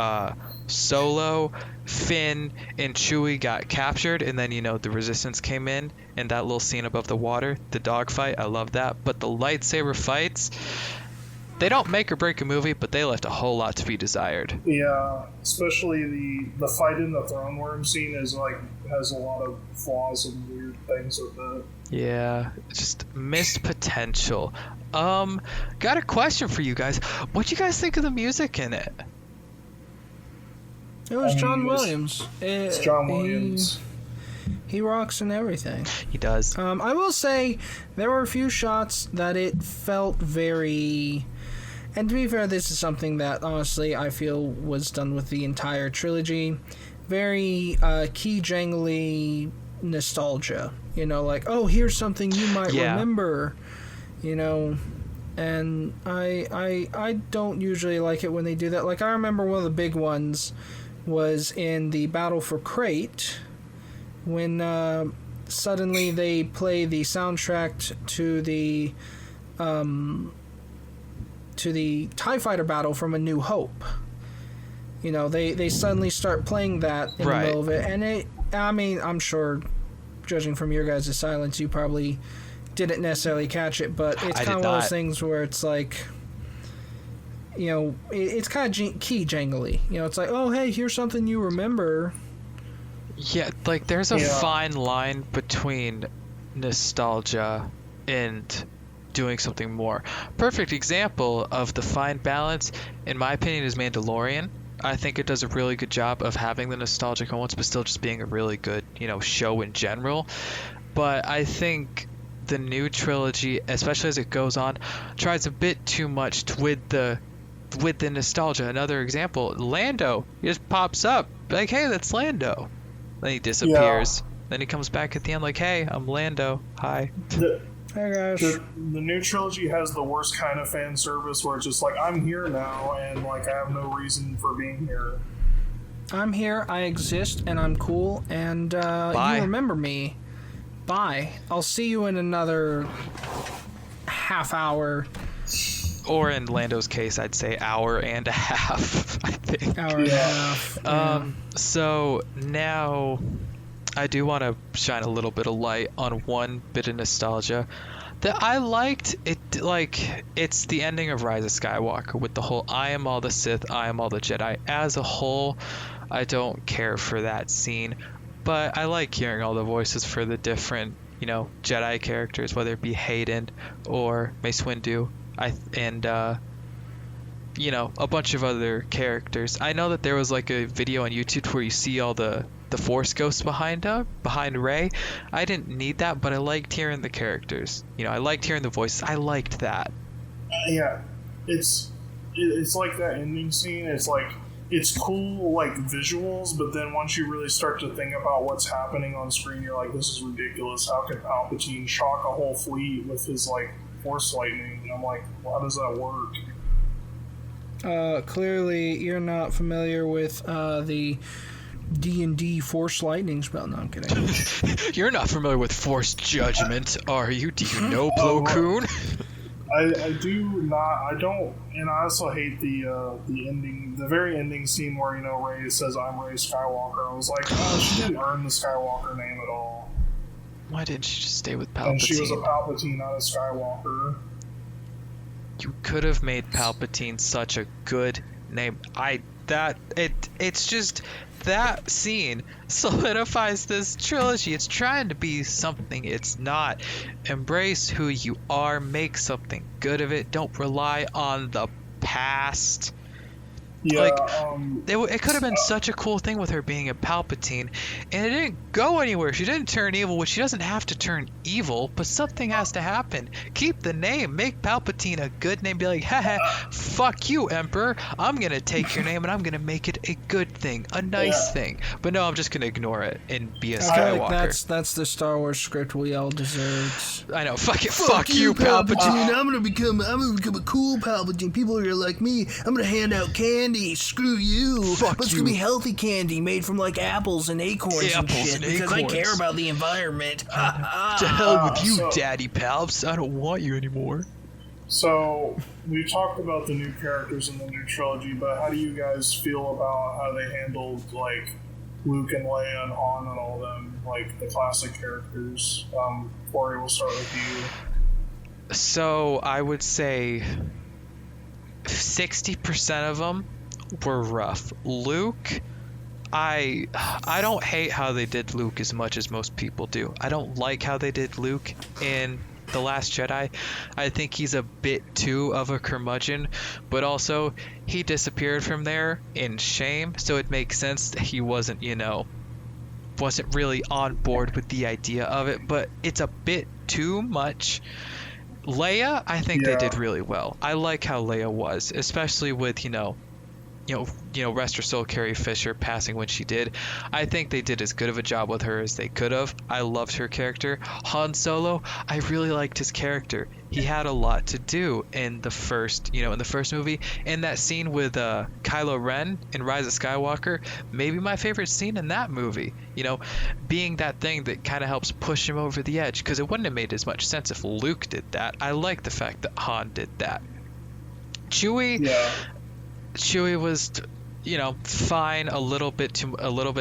Solo, Finn, and Chewie got captured, and then the Resistance came in, and that little scene above the water, the dogfight, I love that. But the lightsaber fights, they don't make or break a movie, but they left a whole lot to be desired. Yeah, especially the fight in the throne worm scene has a lot of flaws and weird things with it. Yeah, just missed potential. Got a question for you guys. What'd you guys think of the music in it? It was John Williams. It's John Williams. He rocks in everything. He does. I will say there were a few shots that it felt very... And to be fair, this is something that, honestly, I feel was done with the entire trilogy. Very key jangly nostalgia. Oh, here's something you might remember. And I don't usually like it when they do that. I remember one of the big ones was in the Battle for Crate, when suddenly they play the soundtrack to the TIE Fighter battle from A New Hope. They suddenly start playing that in the middle of it, and I'm sure, judging from your guys' silence, you probably didn't necessarily catch it, but it's kind of one of those things where it's it's kind of key jangly. It's oh, hey, here's something you remember. Yeah, there's a fine line between nostalgia and doing something more. Perfect example of the fine balance, in my opinion, is Mandalorian. I think it does a really good job of having the nostalgic moments, but still just being a really good, show in general. But I think the new trilogy, especially as it goes on, tries a bit too much with the nostalgia. Another example, Lando, he just pops up hey, that's Lando. Then he disappears. Then he comes back at the end hey, I'm Lando. Hi. Hey guys. The new trilogy has the worst kind of fan service where it's just I'm here now and I have no reason for being here. I'm here, I exist, and I'm cool, and Bye. You remember me. Bye. I'll see you in another half hour. Or in Lando's case, I'd say hour and a half, I think. Hour and a half. Yeah. So now I do want to shine a little bit of light on one bit of nostalgia that I liked. It's the ending of Rise of Skywalker with the whole I am all the Sith, I am all the Jedi. As a whole, I don't care for that scene, but I like hearing all the voices for the different, Jedi characters, whether it be Hayden or Mace Windu, and a bunch of other characters. I know that there was a video on YouTube where you see all the Force ghosts behind Rey. I didn't need that, but I liked hearing the characters. I liked hearing the voices. I liked that. Yeah, it's like that ending scene. It's cool visuals, but then once you really start to think about what's happening on screen, you're this is ridiculous. How can Palpatine shock a whole fleet with his Force lightning? And I'm how does that work? Clearly you're not familiar with the D&D Force lightning spell. No, I'm kidding. You're not familiar with Force Judgment, are you? Do you know Plo Koon? I do not. I don't, and I also hate the ending, the very ending scene where Rey says, "I'm Rey Skywalker." I was oh, she didn't earn the Skywalker name at all. Why didn't she just stay with Palpatine? And she was a Palpatine, not a Skywalker. You could have made Palpatine such a good name. It's just that scene solidifies this trilogy. It's trying to be something it's not. Embrace who you are. Make something good of it. Don't rely on the past. Yeah, Like, it could have been such a cool thing with her being a Palpatine, and it didn't go anywhere. She didn't turn evil, which she doesn't have to turn evil, but something has to happen. Keep the name, make Palpatine a good name. Be like, haha, fuck you, Emperor. I'm gonna take your name and I'm gonna make it a good thing, a nice thing. But no, I'm just gonna ignore it and be a I feel Skywalker. like that's the Star Wars script we all deserved. I know, fuck you, Palpatine. I'm gonna become a cool Palpatine. People are gonna like me. I'm gonna hand out candy. Screw you. Fuck but it's you. gonna be healthy candy made from like apples and acorns and Apples shit and because I acorns. care about the environment. To hell with you, so- Daddy Palps. I don't want you anymore. So we talked about the new characters in the new trilogy, but how do you guys feel about how they handled like Luke and Leia and Han and all them, like the classic characters? Corey, we'll start with you. So I would say 60% of them were rough. Luke, I don't hate how they did Luke as much as most people do. I don't like how they did Luke in The Last Jedi. I think he's a bit too of a curmudgeon, but also he disappeared from there in shame, so it makes sense that he wasn't really on board with the idea of it, but it's a bit too much. Leia, I think they did really well. I like how Leia was, especially with rest her soul, Carrie Fisher passing when she did. I think they did as good of a job with her as they could have. I loved her character. Han Solo, I really liked his character. He had a lot to do in the first movie. And that scene with Kylo Ren in Rise of Skywalker, maybe my favorite scene in that movie. Being that thing that kind of helps push him over the edge, because it wouldn't have made as much sense if Luke did that. I like the fact that Han did that. Chewie was, fine, a little bit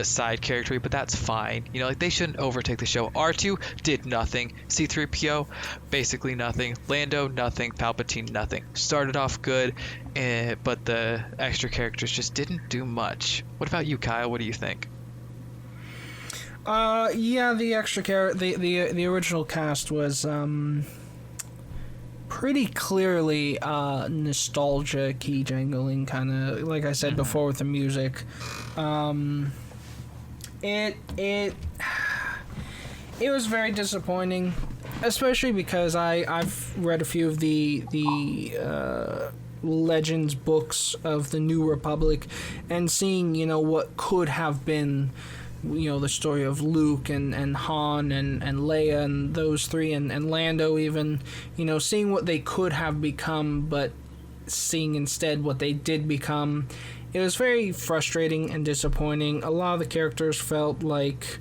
side character, but that's fine. They shouldn't overtake the show. R2 did nothing. C-3PO, basically nothing. Lando, nothing. Palpatine, nothing. Started off good, but the extra characters just didn't do much. What about you, Kyle? What do you think? The extra the original cast was pretty clearly nostalgia key jangling, kind of like I said before with the music. It was very disappointing, especially because I've read a few of the Legends books of the New Republic, and seeing what could have been the story of Luke and Han and Leia and those three and Lando even, seeing what they could have become, but seeing instead what they did become. It was very frustrating and disappointing. A lot of the characters felt like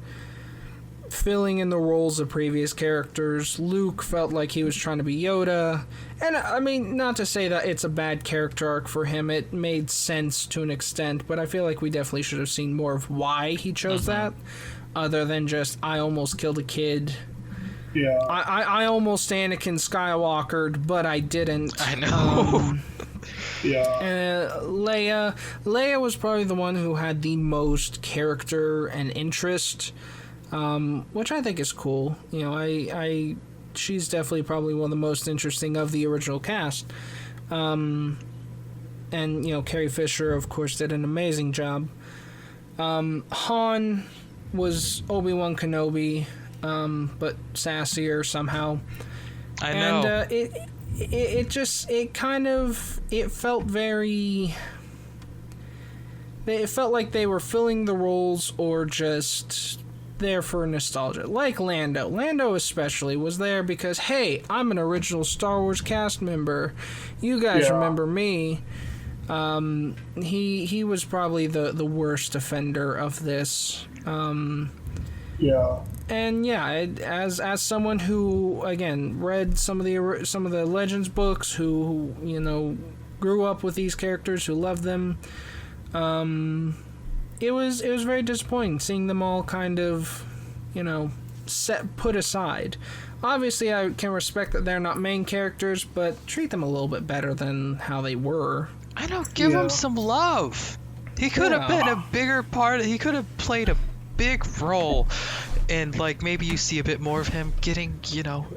filling in the roles of previous characters. Luke felt like he was trying to be Yoda. And I mean, not to say that it's a bad character arc for him. It made sense to an extent, but I feel like we definitely should have seen more of why he chose that, other than just, I almost killed a kid. Yeah. I almost Anakin Skywalkered, but I didn't. I know. Leia was probably the one who had the most character and interest, which I think is cool. She's definitely probably one of the most interesting of the original cast. And Carrie Fisher, of course, did an amazing job. Han was Obi-Wan Kenobi, but sassier somehow. I know. And it felt very... It felt like they were filling the roles or just there for nostalgia. Like Lando. Lando especially was there because, hey, I'm an original Star Wars cast member. You guys remember me. He was probably the worst offender of this. And as someone who again read some of the Legends books, who grew up with these characters, who loved them, it was very disappointing seeing them all kind of put aside. Obviously, I can respect that they're not main characters, but treat them a little bit better than how they were. I know, give him some love. He could have been a bigger part. He could have played a big role, and maybe you see a bit more of him getting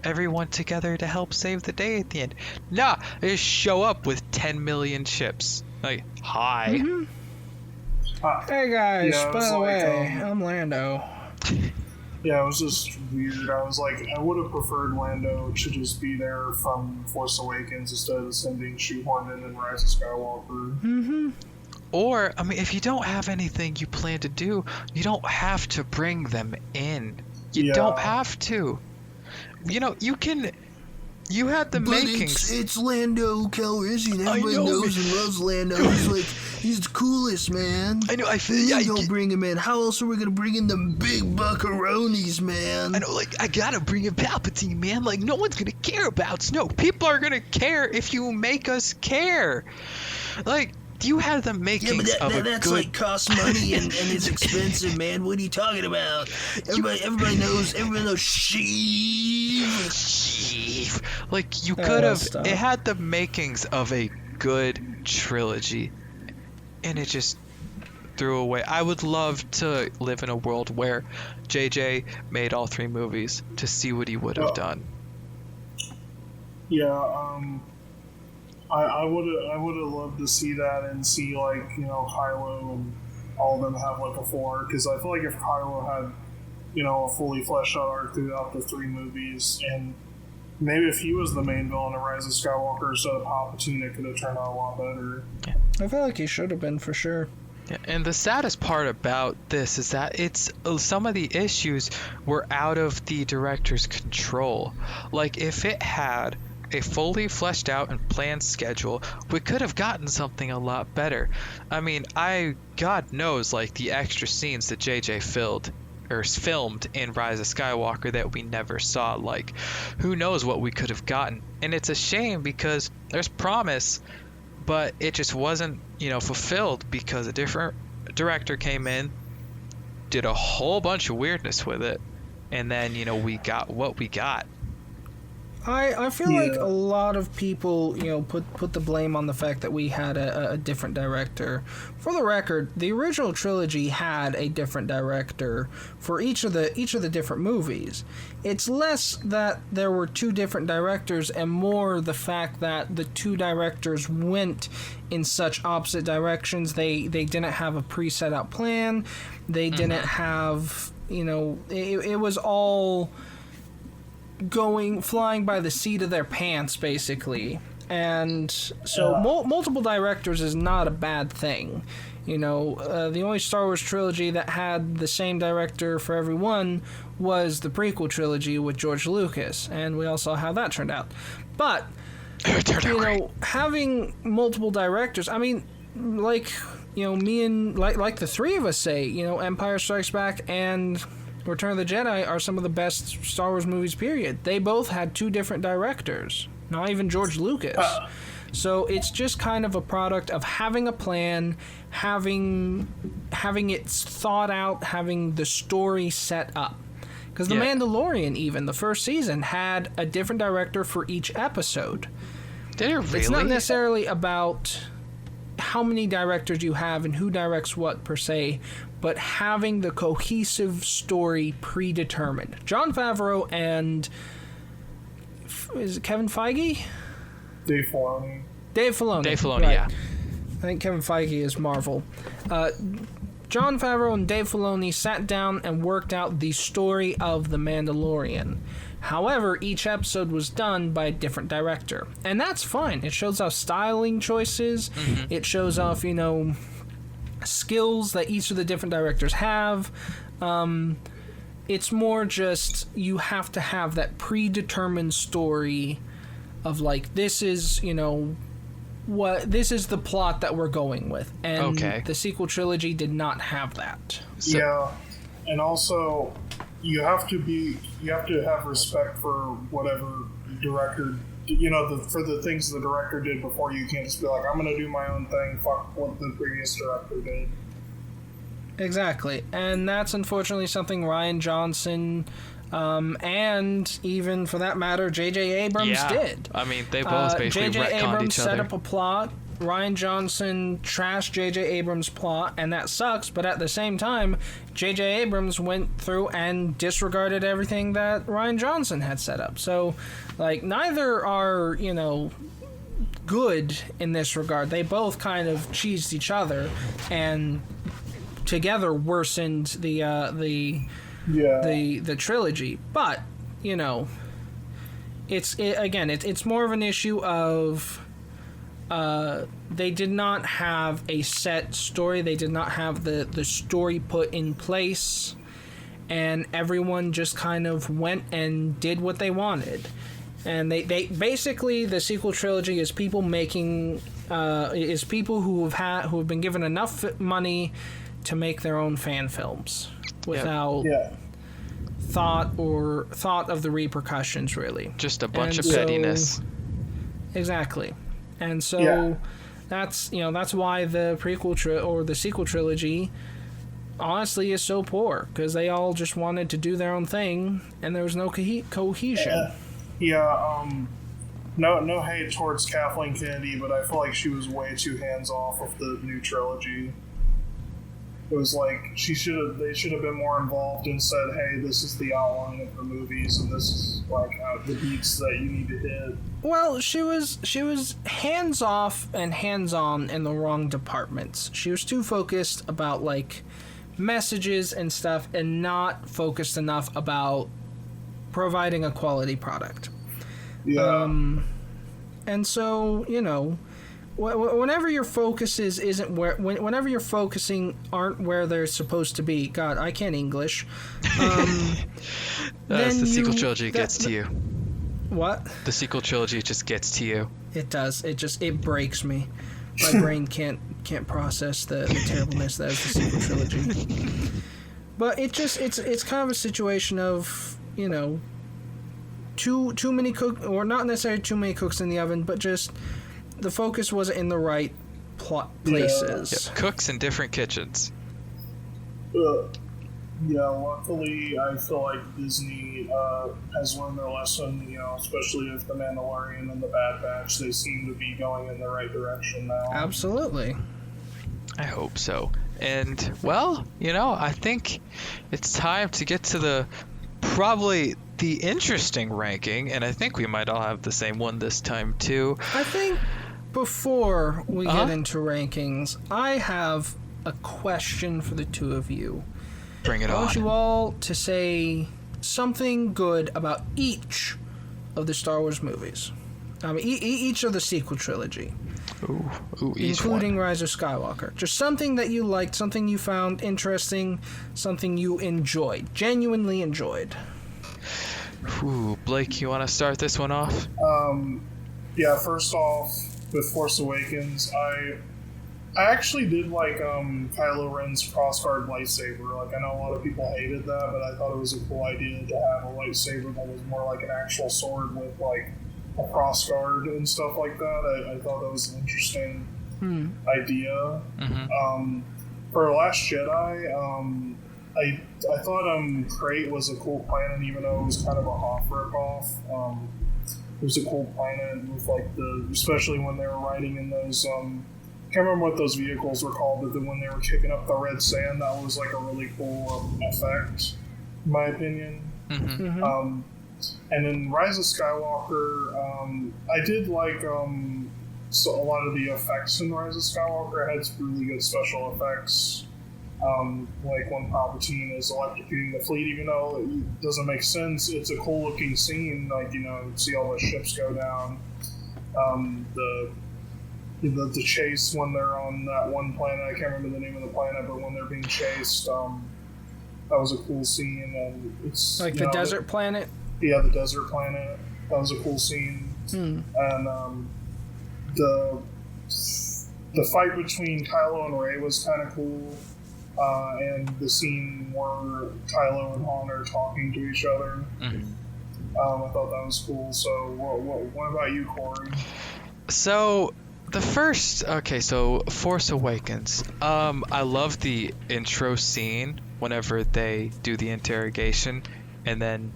everyone together to help save the day at the end. Nah, they just show up with 10 million ships. Like, hi. Hey guys, Yeah, it by was the like, way, I'm Lando. Yeah, it was just weird. I was like, I would have preferred Lando to just be there from Force Awakens instead of him being shoehorned in Rise of Skywalker. Or, I mean, if you don't have anything you plan to do, you don't have to bring them in. You don't have to. You know, you had the makings. It's Lando Calrissian. Everybody knows and loves Lando. He's the coolest, man. I know. Don't bring him in. How else are we gonna bring in the big buckaroonies, man? I know. Like, I gotta bring in Palpatine, man. Like, no one's gonna care about Snoke. People are gonna care if you make us care. Like, you have the makings of a that's good... like costs money and it's expensive, man. What are you talking about? Everybody knows. Everybody knows. Sheev. Like, you could have. Stop. It had the makings of a good trilogy, and it just threw away. I would love to live in a world where JJ made all 3 movies to see what he would have done. Yeah, I would have loved to see that and see, like, you know, Kylo and all of them have like a 4, because I feel like if Kylo had, you know, a fully fleshed out arc throughout the 3 movies, and maybe if he was the main villain in Rise of Skywalker instead of Palpatine, it could have turned out a lot better. I feel like he should have been for sure. Yeah, and the saddest part about this is that it's some of the issues were out of the director's control. Like, if it had a fully fleshed out and planned schedule, we could have gotten something a lot better. I mean, God knows, like, the extra scenes that JJ filmed in Rise of Skywalker that we never saw. Like, who knows what we could have gotten. And it's a shame because there's promise, but it just wasn't, you know, fulfilled because a different director came in, did a whole bunch of weirdness with it, and then, you know, we got what we got. I feel like a lot of people, you know, put the blame on the fact that we had a different director. For the record, the original trilogy had a different director for each of the different movies. It's less that there were 2 different directors and more the fact that the 2 directors went in such opposite directions. They didn't have a pre-set out plan. They didn't have, you know, it was all flying by the seat of their pants, basically. And so multiple directors is not a bad thing. You know, the only Star Wars trilogy that had the same director for every one was the prequel trilogy with George Lucas, and we all saw how that turned out. But, you know, having multiple directors, I mean, like, you know, me and, like the 3 of us say, you know, Empire Strikes Back and Return of the Jedi are some of the best Star Wars movies, period. They both had 2 different directors, not even George Lucas. So it's just kind of a product of having a plan, having it thought out, having the story set up. Because The Mandalorian, even, the first season, had a different director for each episode. Did it really? It's not necessarily about how many directors you have and who directs what, per se, but having the cohesive story predetermined. Jon Favreau and... is it Kevin Feige? Dave Filoni. Dave Filoni, right. yeah. I think Kevin Feige is Marvel. Jon Favreau and Dave Filoni sat down and worked out the story of The Mandalorian. However, each episode was done by a different director. And that's fine. It shows off styling choices. Mm-hmm. It shows off, you know, skills that each of the different directors have. It's more just you have to have that predetermined story of, like, this is, you know, this is the plot that we're going with. And the sequel trilogy did not have that. So, yeah, and also you have to have respect for whatever director, you know, for the things the director did before. You can't just be like, I'm gonna do my own thing, fuck what the previous director did. Exactly, and that's unfortunately something Rian Johnson, and even for that matter, J.J. Abrams did. I mean, they both basically J.J. retconned Abrams each other. set up a plot. Rian Johnson trashed J.J. Abrams' plot, and that sucks, but at the same time, J.J. Abrams went through and disregarded everything that Rian Johnson had set up. So, like, neither are, you know, good in this regard. They both kind of cheesed each other, and together worsened the trilogy. But it's more of an issue of they did not have a set story. They did not have the story put in place, and everyone just kind of went and did what they wanted. And they basically, the sequel trilogy is people making people who have been given enough money to make their own fan films without thought of the repercussions, really. Just a bunch of pettiness. Exactly. And so that's why the the sequel trilogy honestly is so poor, because they all just wanted to do their own thing and there was no cohesion. No hate towards Kathleen Kennedy, but I feel like she was way too hands off with the new trilogy. It was like they should have been more involved and said, hey, this is the outline of the movies and this is like the beats that you need to hit. Well, she was hands off and hands on in the wrong departments. She was too focused about like messages and stuff and not focused enough about providing a quality product. And so, whenever your focus whenever you're focusing aren't where they're supposed to be. God, I can't English. The sequel trilogy gets to you. What? The sequel trilogy just gets to you. It does. It breaks me. My brain can't process the terribleness that is the sequel trilogy. But it's kind of a situation of, too many or not necessarily too many cooks in the oven, but just the focus wasn't in the right places. Yeah, cooks in different kitchens. Luckily, I feel like Disney has learned their lesson, especially with The Mandalorian and The Bad Batch. They seem to be going in the right direction now. Absolutely. I hope so. And, well, I think it's time to get to probably the interesting ranking, and I think we might all have the same one this time, too. I think before we get into rankings, I have a question for the two of you. Bring it on. I want you all to say something good about each of the Star Wars movies. I mean, each of the sequel trilogy. Ooh, each including one. Rise of Skywalker. Just something that you liked, something you found interesting, something you enjoyed, genuinely enjoyed. Ooh, Blake, you want to start this one off? First off, with Force Awakens, I actually did like Kylo Ren's crossguard lightsaber. Like, I know a lot of people hated that, but I thought it was a cool idea to have a lightsaber that was more like an actual sword with like a crossguard and stuff like that. I thought that was an interesting idea. Mm-hmm. For Last Jedi, I thought Crate was a cool planet, even though it was kind of a Hoth ripoff. It was a cool planet with like especially when they were riding in those. Can't remember what those vehicles were called, but then when they were kicking up the red sand, that was like a really cool effect, in my opinion. Mm-hmm. Mm-hmm. And then Rise of Skywalker, I did like so a lot of the effects in Rise of Skywalker had some really good special effects. Like when Palpatine is electrocuting the fleet, even though it doesn't make sense, it's a cool looking scene. Like, see all the ships go down. The chase when they're on that one planet, I can't remember the name of the planet, but when they're being chased, that was a cool scene. And it's like the desert planet. Yeah, the desert planet. That was a cool scene. And the fight between Kylo and Rey was kind of cool. And the scene where Kylo and Han are talking to each other. Mm-hmm. I thought that was cool. So, what about you, Corey? So, Force Awakens. I love the intro scene whenever they do the interrogation and then,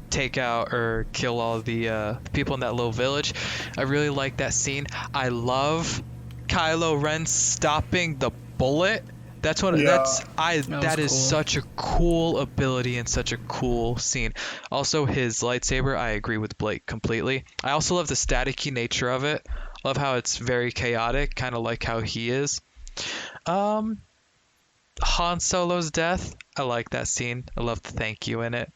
take out or kill all the people in that little village. I really like that scene. I love Kylo Ren stopping the bullet That's what Yeah. that is cool. such a cool ability and such a cool scene. Also, his lightsaber, I agree with Blake completely. I also love the staticky nature of it. Love how it's very chaotic, kind of like how he is. Han Solo's death, I like that scene. I love the thank you in it.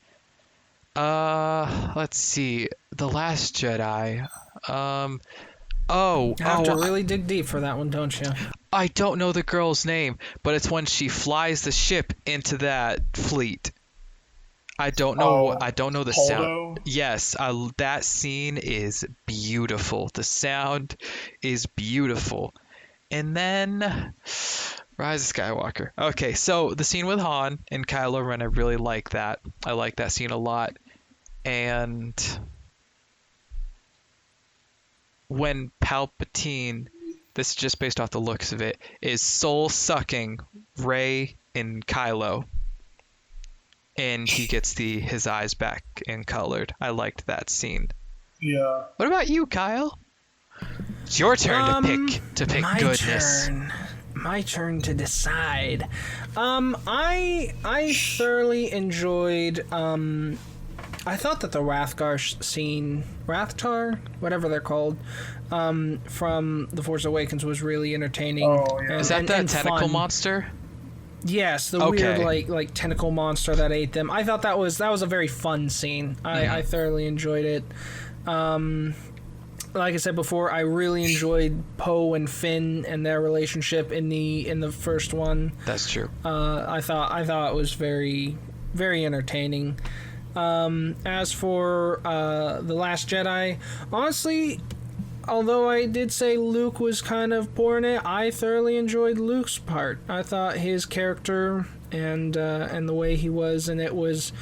Let's see. The Last Jedi. You have to really dig deep for that one, don't you? I don't know the girl's name, but it's when she flies the ship into that fleet. I don't know. I don't know the Holdo? sound. Yes, that scene is beautiful. The sound is beautiful. And then Rise of Skywalker. Okay, so the scene with Han and Kylo Ren, I really like that. I like that scene a lot. And when Palpatine, this is just based off the looks of it, is soul sucking Rey and Kylo, and he gets his eyes back in colored. I liked that scene. Yeah. What about you, Kyle? It's your turn to pick my goodness. My turn to decide. I thoroughly enjoyed. I thought that the Rathgar scene, Rathtar, whatever they're called, from The Force Awakens was really entertaining. Oh, yeah. Is that that and tentacle fun. monster? Yes, the Okay. weird like tentacle monster that ate them. I thought that was a very fun scene. I thoroughly enjoyed it. Like I said before, I really enjoyed Poe and Finn and their relationship in the first one. That's true. I thought it was very, very entertaining. As for The Last Jedi, honestly, although I did say Luke was kind of poor in it, I thoroughly enjoyed Luke's part. I thought his character and the way he was in it was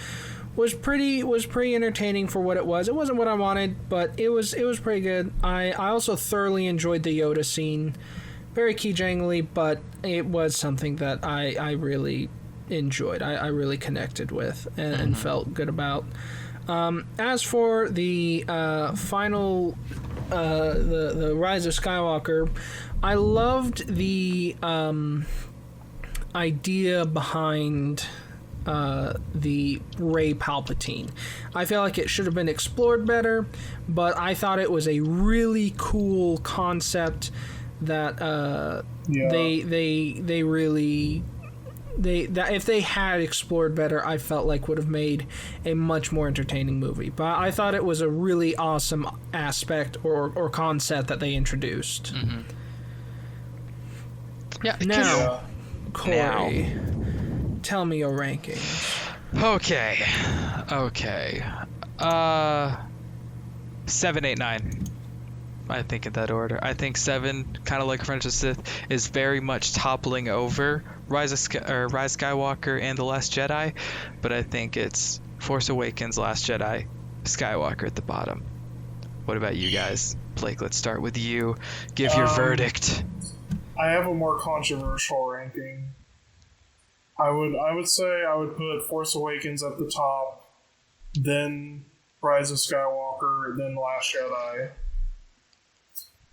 pretty entertaining for what it was. It wasn't what I wanted, but it was pretty good. I also thoroughly enjoyed the Yoda scene. Very key jangly, but it was something that I really enjoyed. I really connected with and felt good about. As for the final, the Rise of Skywalker, I loved the idea behind the Rey Palpatine. I feel like it should have been explored better, but I thought it was a really cool concept that they really that if they had explored better, I felt like would have made a much more entertaining movie. But I thought it was a really awesome aspect or concept that they introduced. Mm-hmm. Yeah. Now, Now. Corey, tell me your rankings. Okay. 7, 8, 9. I think in that order. I think 7, kind of like Revenge of the Sith, is very much toppling over Rise Skywalker and The Last Jedi, but I think it's Force Awakens, Last Jedi, Skywalker at the bottom. What about you guys? Blake, let's start with you. Give your verdict. I have a more controversial ranking. I would say I would put Force Awakens at the top, then Rise of Skywalker, then Last Jedi.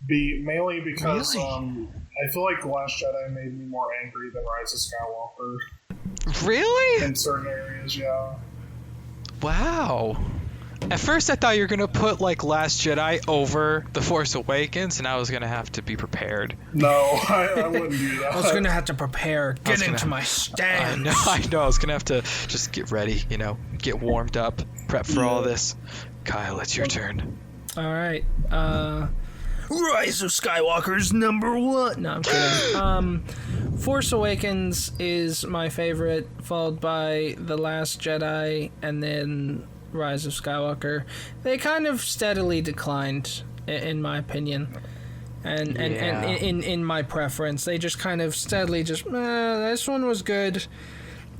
Mainly because Really? I feel like The Last Jedi made me more angry than Rise of Skywalker Really? in certain areas. Yeah. Wow. At first I thought you were going to put like Last Jedi over The Force Awakens, and I was going to have to be prepared. No, I wouldn't do that. I was gonna have to prepare, get into my stance. I know. I was going to have to just get ready, get warmed up, prep for all this. Kyle, it's your turn. All right. Rise of Skywalker's number 1. No, I'm kidding. Force Awakens is my favorite, followed by The Last Jedi, and then Rise of Skywalker. They kind of steadily declined, in my opinion, and in my preference. They just kind of steadily this one was good.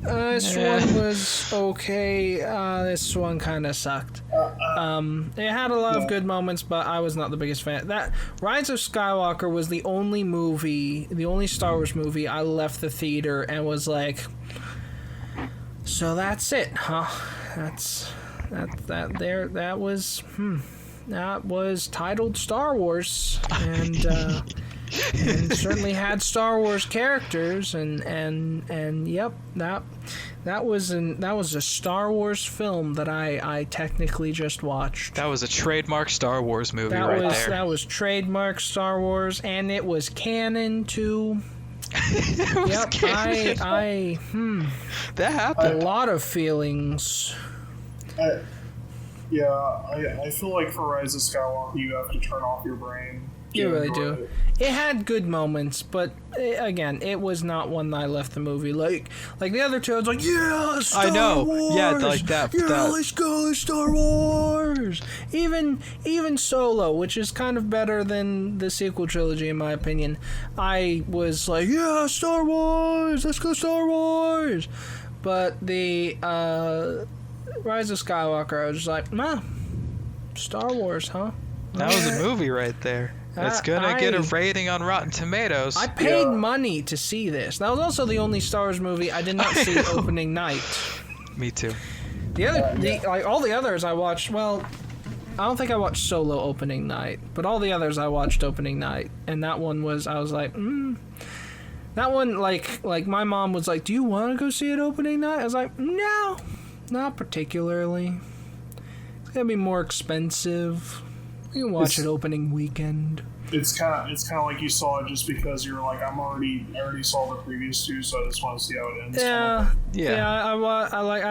This one was okay. This one kind of sucked. It had a lot of good moments, but I was not the biggest fan. That Rise of Skywalker was the only Star Wars movie I left the theater and was like, so that's it, huh? That was titled Star Wars, and and certainly had Star Wars characters, and yep, that was a Star Wars film that I technically just watched. That was a trademark Star Wars movie there. That was trademark Star Wars, and it was canon too. Yep, that happened. A lot of feelings. I feel like for Rise of Skywalker, you have to turn off your brain. You really do. It had good moments, but again, it was not one that I left the movie like the other two. I was like, yeah, Star I know. Wars. Yeah, like that. Yeah, let's go, Star Wars. Even Solo, which is kind of better than the sequel trilogy in my opinion. I was like, yeah, Star Wars. Let's go, Star Wars. But the Rise of Skywalker, I was just like, nah, Star Wars, huh? That was a movie right there. It's gonna get a rating on Rotten Tomatoes. I paid money to see this. That was also the only Star Wars movie I did not see opening night. Me too. All the others I watched. Well, I don't think I watched Solo opening night, but all the others I watched opening night, and that one was I was like, that one like my mom was like, do you want to go see it opening night? I was like, no, not particularly. It's gonna be more expensive. You can watch it opening weekend. It's kind of like you saw it just because you were like, I already saw the previous two, so I just want to see how it ends. I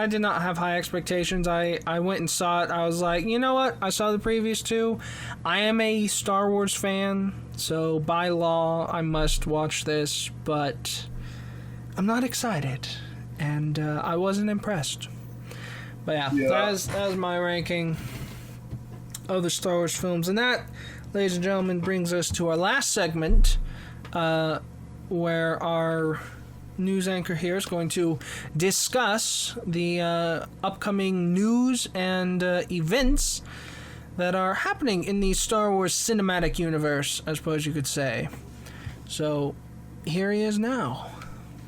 did not have high expectations. I went and saw it. I was like, you know what? I saw the previous two. I am a Star Wars fan, so by law I must watch this, but I'm not excited, and I wasn't impressed. But that is my ranking of the Star Wars films, and that, ladies and gentlemen, brings us to our last segment, where our news anchor here is going to discuss the upcoming news and events that are happening in the Star Wars cinematic universe, I suppose you could say. So, here he is now.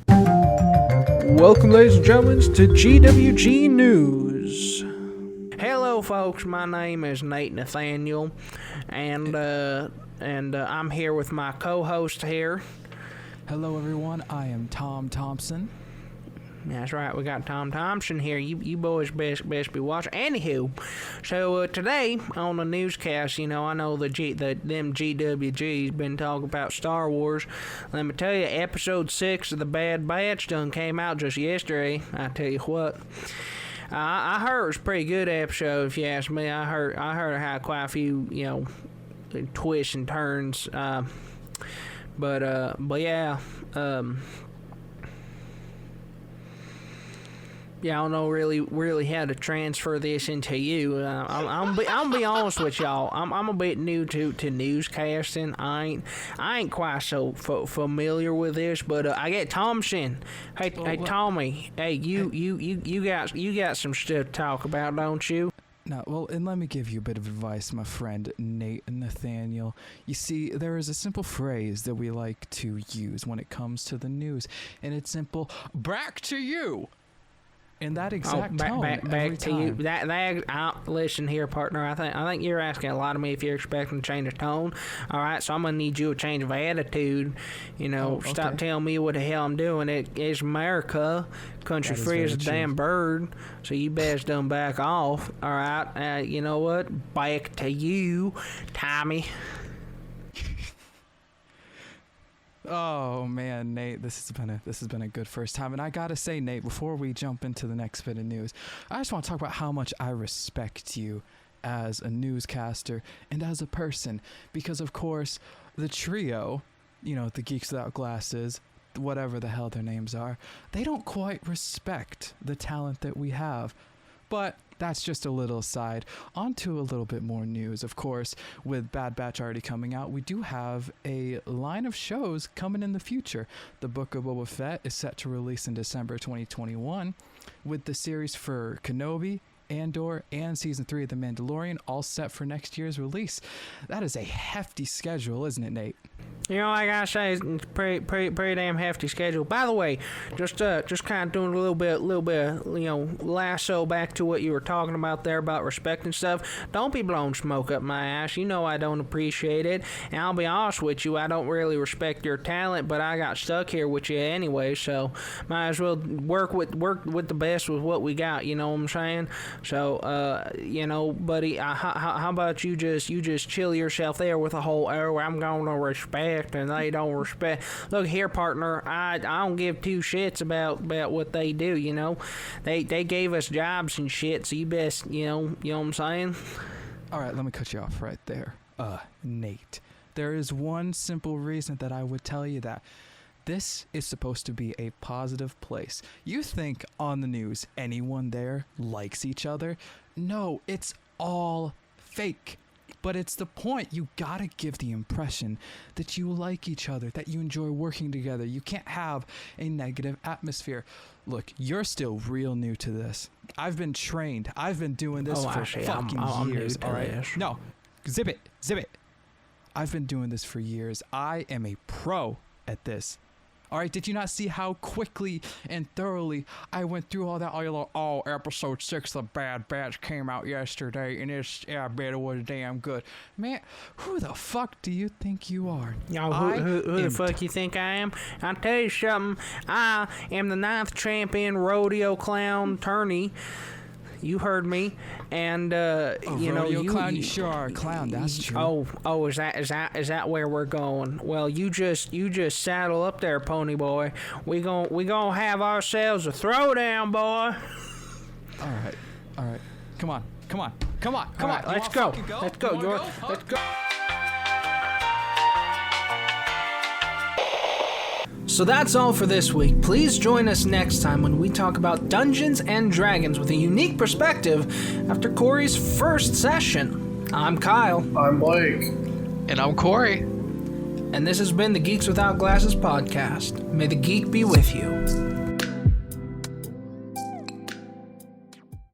Welcome, ladies and gentlemen, to GWG News. Hello, folks. My name is Nate Nathaniel, and I'm here with my co-host here. Hello, everyone. I am Tom Thompson. That's right. We got Tom Thompson here. You boys best be watching. Anywho, so today on the newscast, I know them GWG's been talking about Star Wars. Let me tell you, episode 6 of The Bad Batch done came out just yesterday. I tell you what. I heard it was a pretty good episode, if you ask me. I heard it had quite a few, twists and turns. But yeah. Yeah, I don't know really how to transfer this into you. I'll be honest with y'all. I'm a bit new to newscasting. I ain't quite so familiar with this, but I get Thompson. Hey Tommy. Hey, you got some stuff to talk about, don't you? No, well, and let me give you a bit of advice, my friend Nate and Nathaniel. You see, there is a simple phrase that we like to use when it comes to the news, and it's simple: back to you. In that exact tone, back every to time. you. Listen here, partner. I think you're asking a lot of me if you're expecting to change of tone. All right, so I'm gonna need you a change of attitude. Okay. Stop telling me what the hell I'm doing. It's America, country free as a damn bird. So you best done back off. All right, you know what? Back to you, Tommy. Oh man, Nate, this has been a good first time, and I gotta say, Nate, before we jump into the next bit of news, I just want to talk about how much I respect you as a newscaster and as a person, because of course the trio, the Geeks Without Glasses, whatever the hell their names are, they don't quite respect the talent that we have. But that's just a little aside. On to a little bit more news. Of course, with Bad Batch already coming out, we do have a line of shows coming in the future. The Book of Boba Fett is set to release in December 2021, with the series for Kenobi Andor, and Season 3 of The Mandalorian all set for next year's release. That is a hefty schedule, isn't it, Nate? You know, like I say, it's pretty damn hefty schedule. By the way, just kind of doing a little bit, lasso back to what you were talking about there about respect and stuff. Don't be blowing smoke up my ass. You know I don't appreciate it, and I'll be honest with you, I don't really respect your talent, but I got stuck here with you anyway, so might as well work with the best with what we got. You know what I'm saying? So, buddy, how about you just chill yourself there with the whole I'm gonna respect and they don't respect. Look here, partner, I don't give two shits about what they do, you know. They gave us jobs and shit, so you best, you know what I'm saying? All right, let me cut you off right there. Nate, there is one simple reason that I would tell you that. This is supposed to be a positive place. You think on the news anyone there likes each other? No, it's all fake. But it's the point. You gotta give the impression that you like each other, that you enjoy working together. You can't have a negative atmosphere. Look, you're still real new to this. I've been trained. I've been doing this for fucking years, all right? No, zip it. I've been doing this for years. I am a pro at this. All right, did you not see how quickly and thoroughly I went through all that? Episode 6 of Bad Batch came out yesterday, and I bet it was damn good. Man, who the fuck do you think you are? Who the fuck you think I am? I'll tell you something. I am the 9th champion rodeo clown tourney. You heard me, and clown. You sure are a clown. That's true. Is that where we're going? Well, you just saddle up there, pony boy. We gonna have ourselves a throwdown, boy. All right. Come on. Let's go. Let's go. So that's all for this week. Please join us next time when we talk about Dungeons and Dragons with a unique perspective after Corey's first session. I'm Kyle. I'm Blake. And I'm Corey. And this has been the Geeks Without Glasses podcast. May the geek be with you.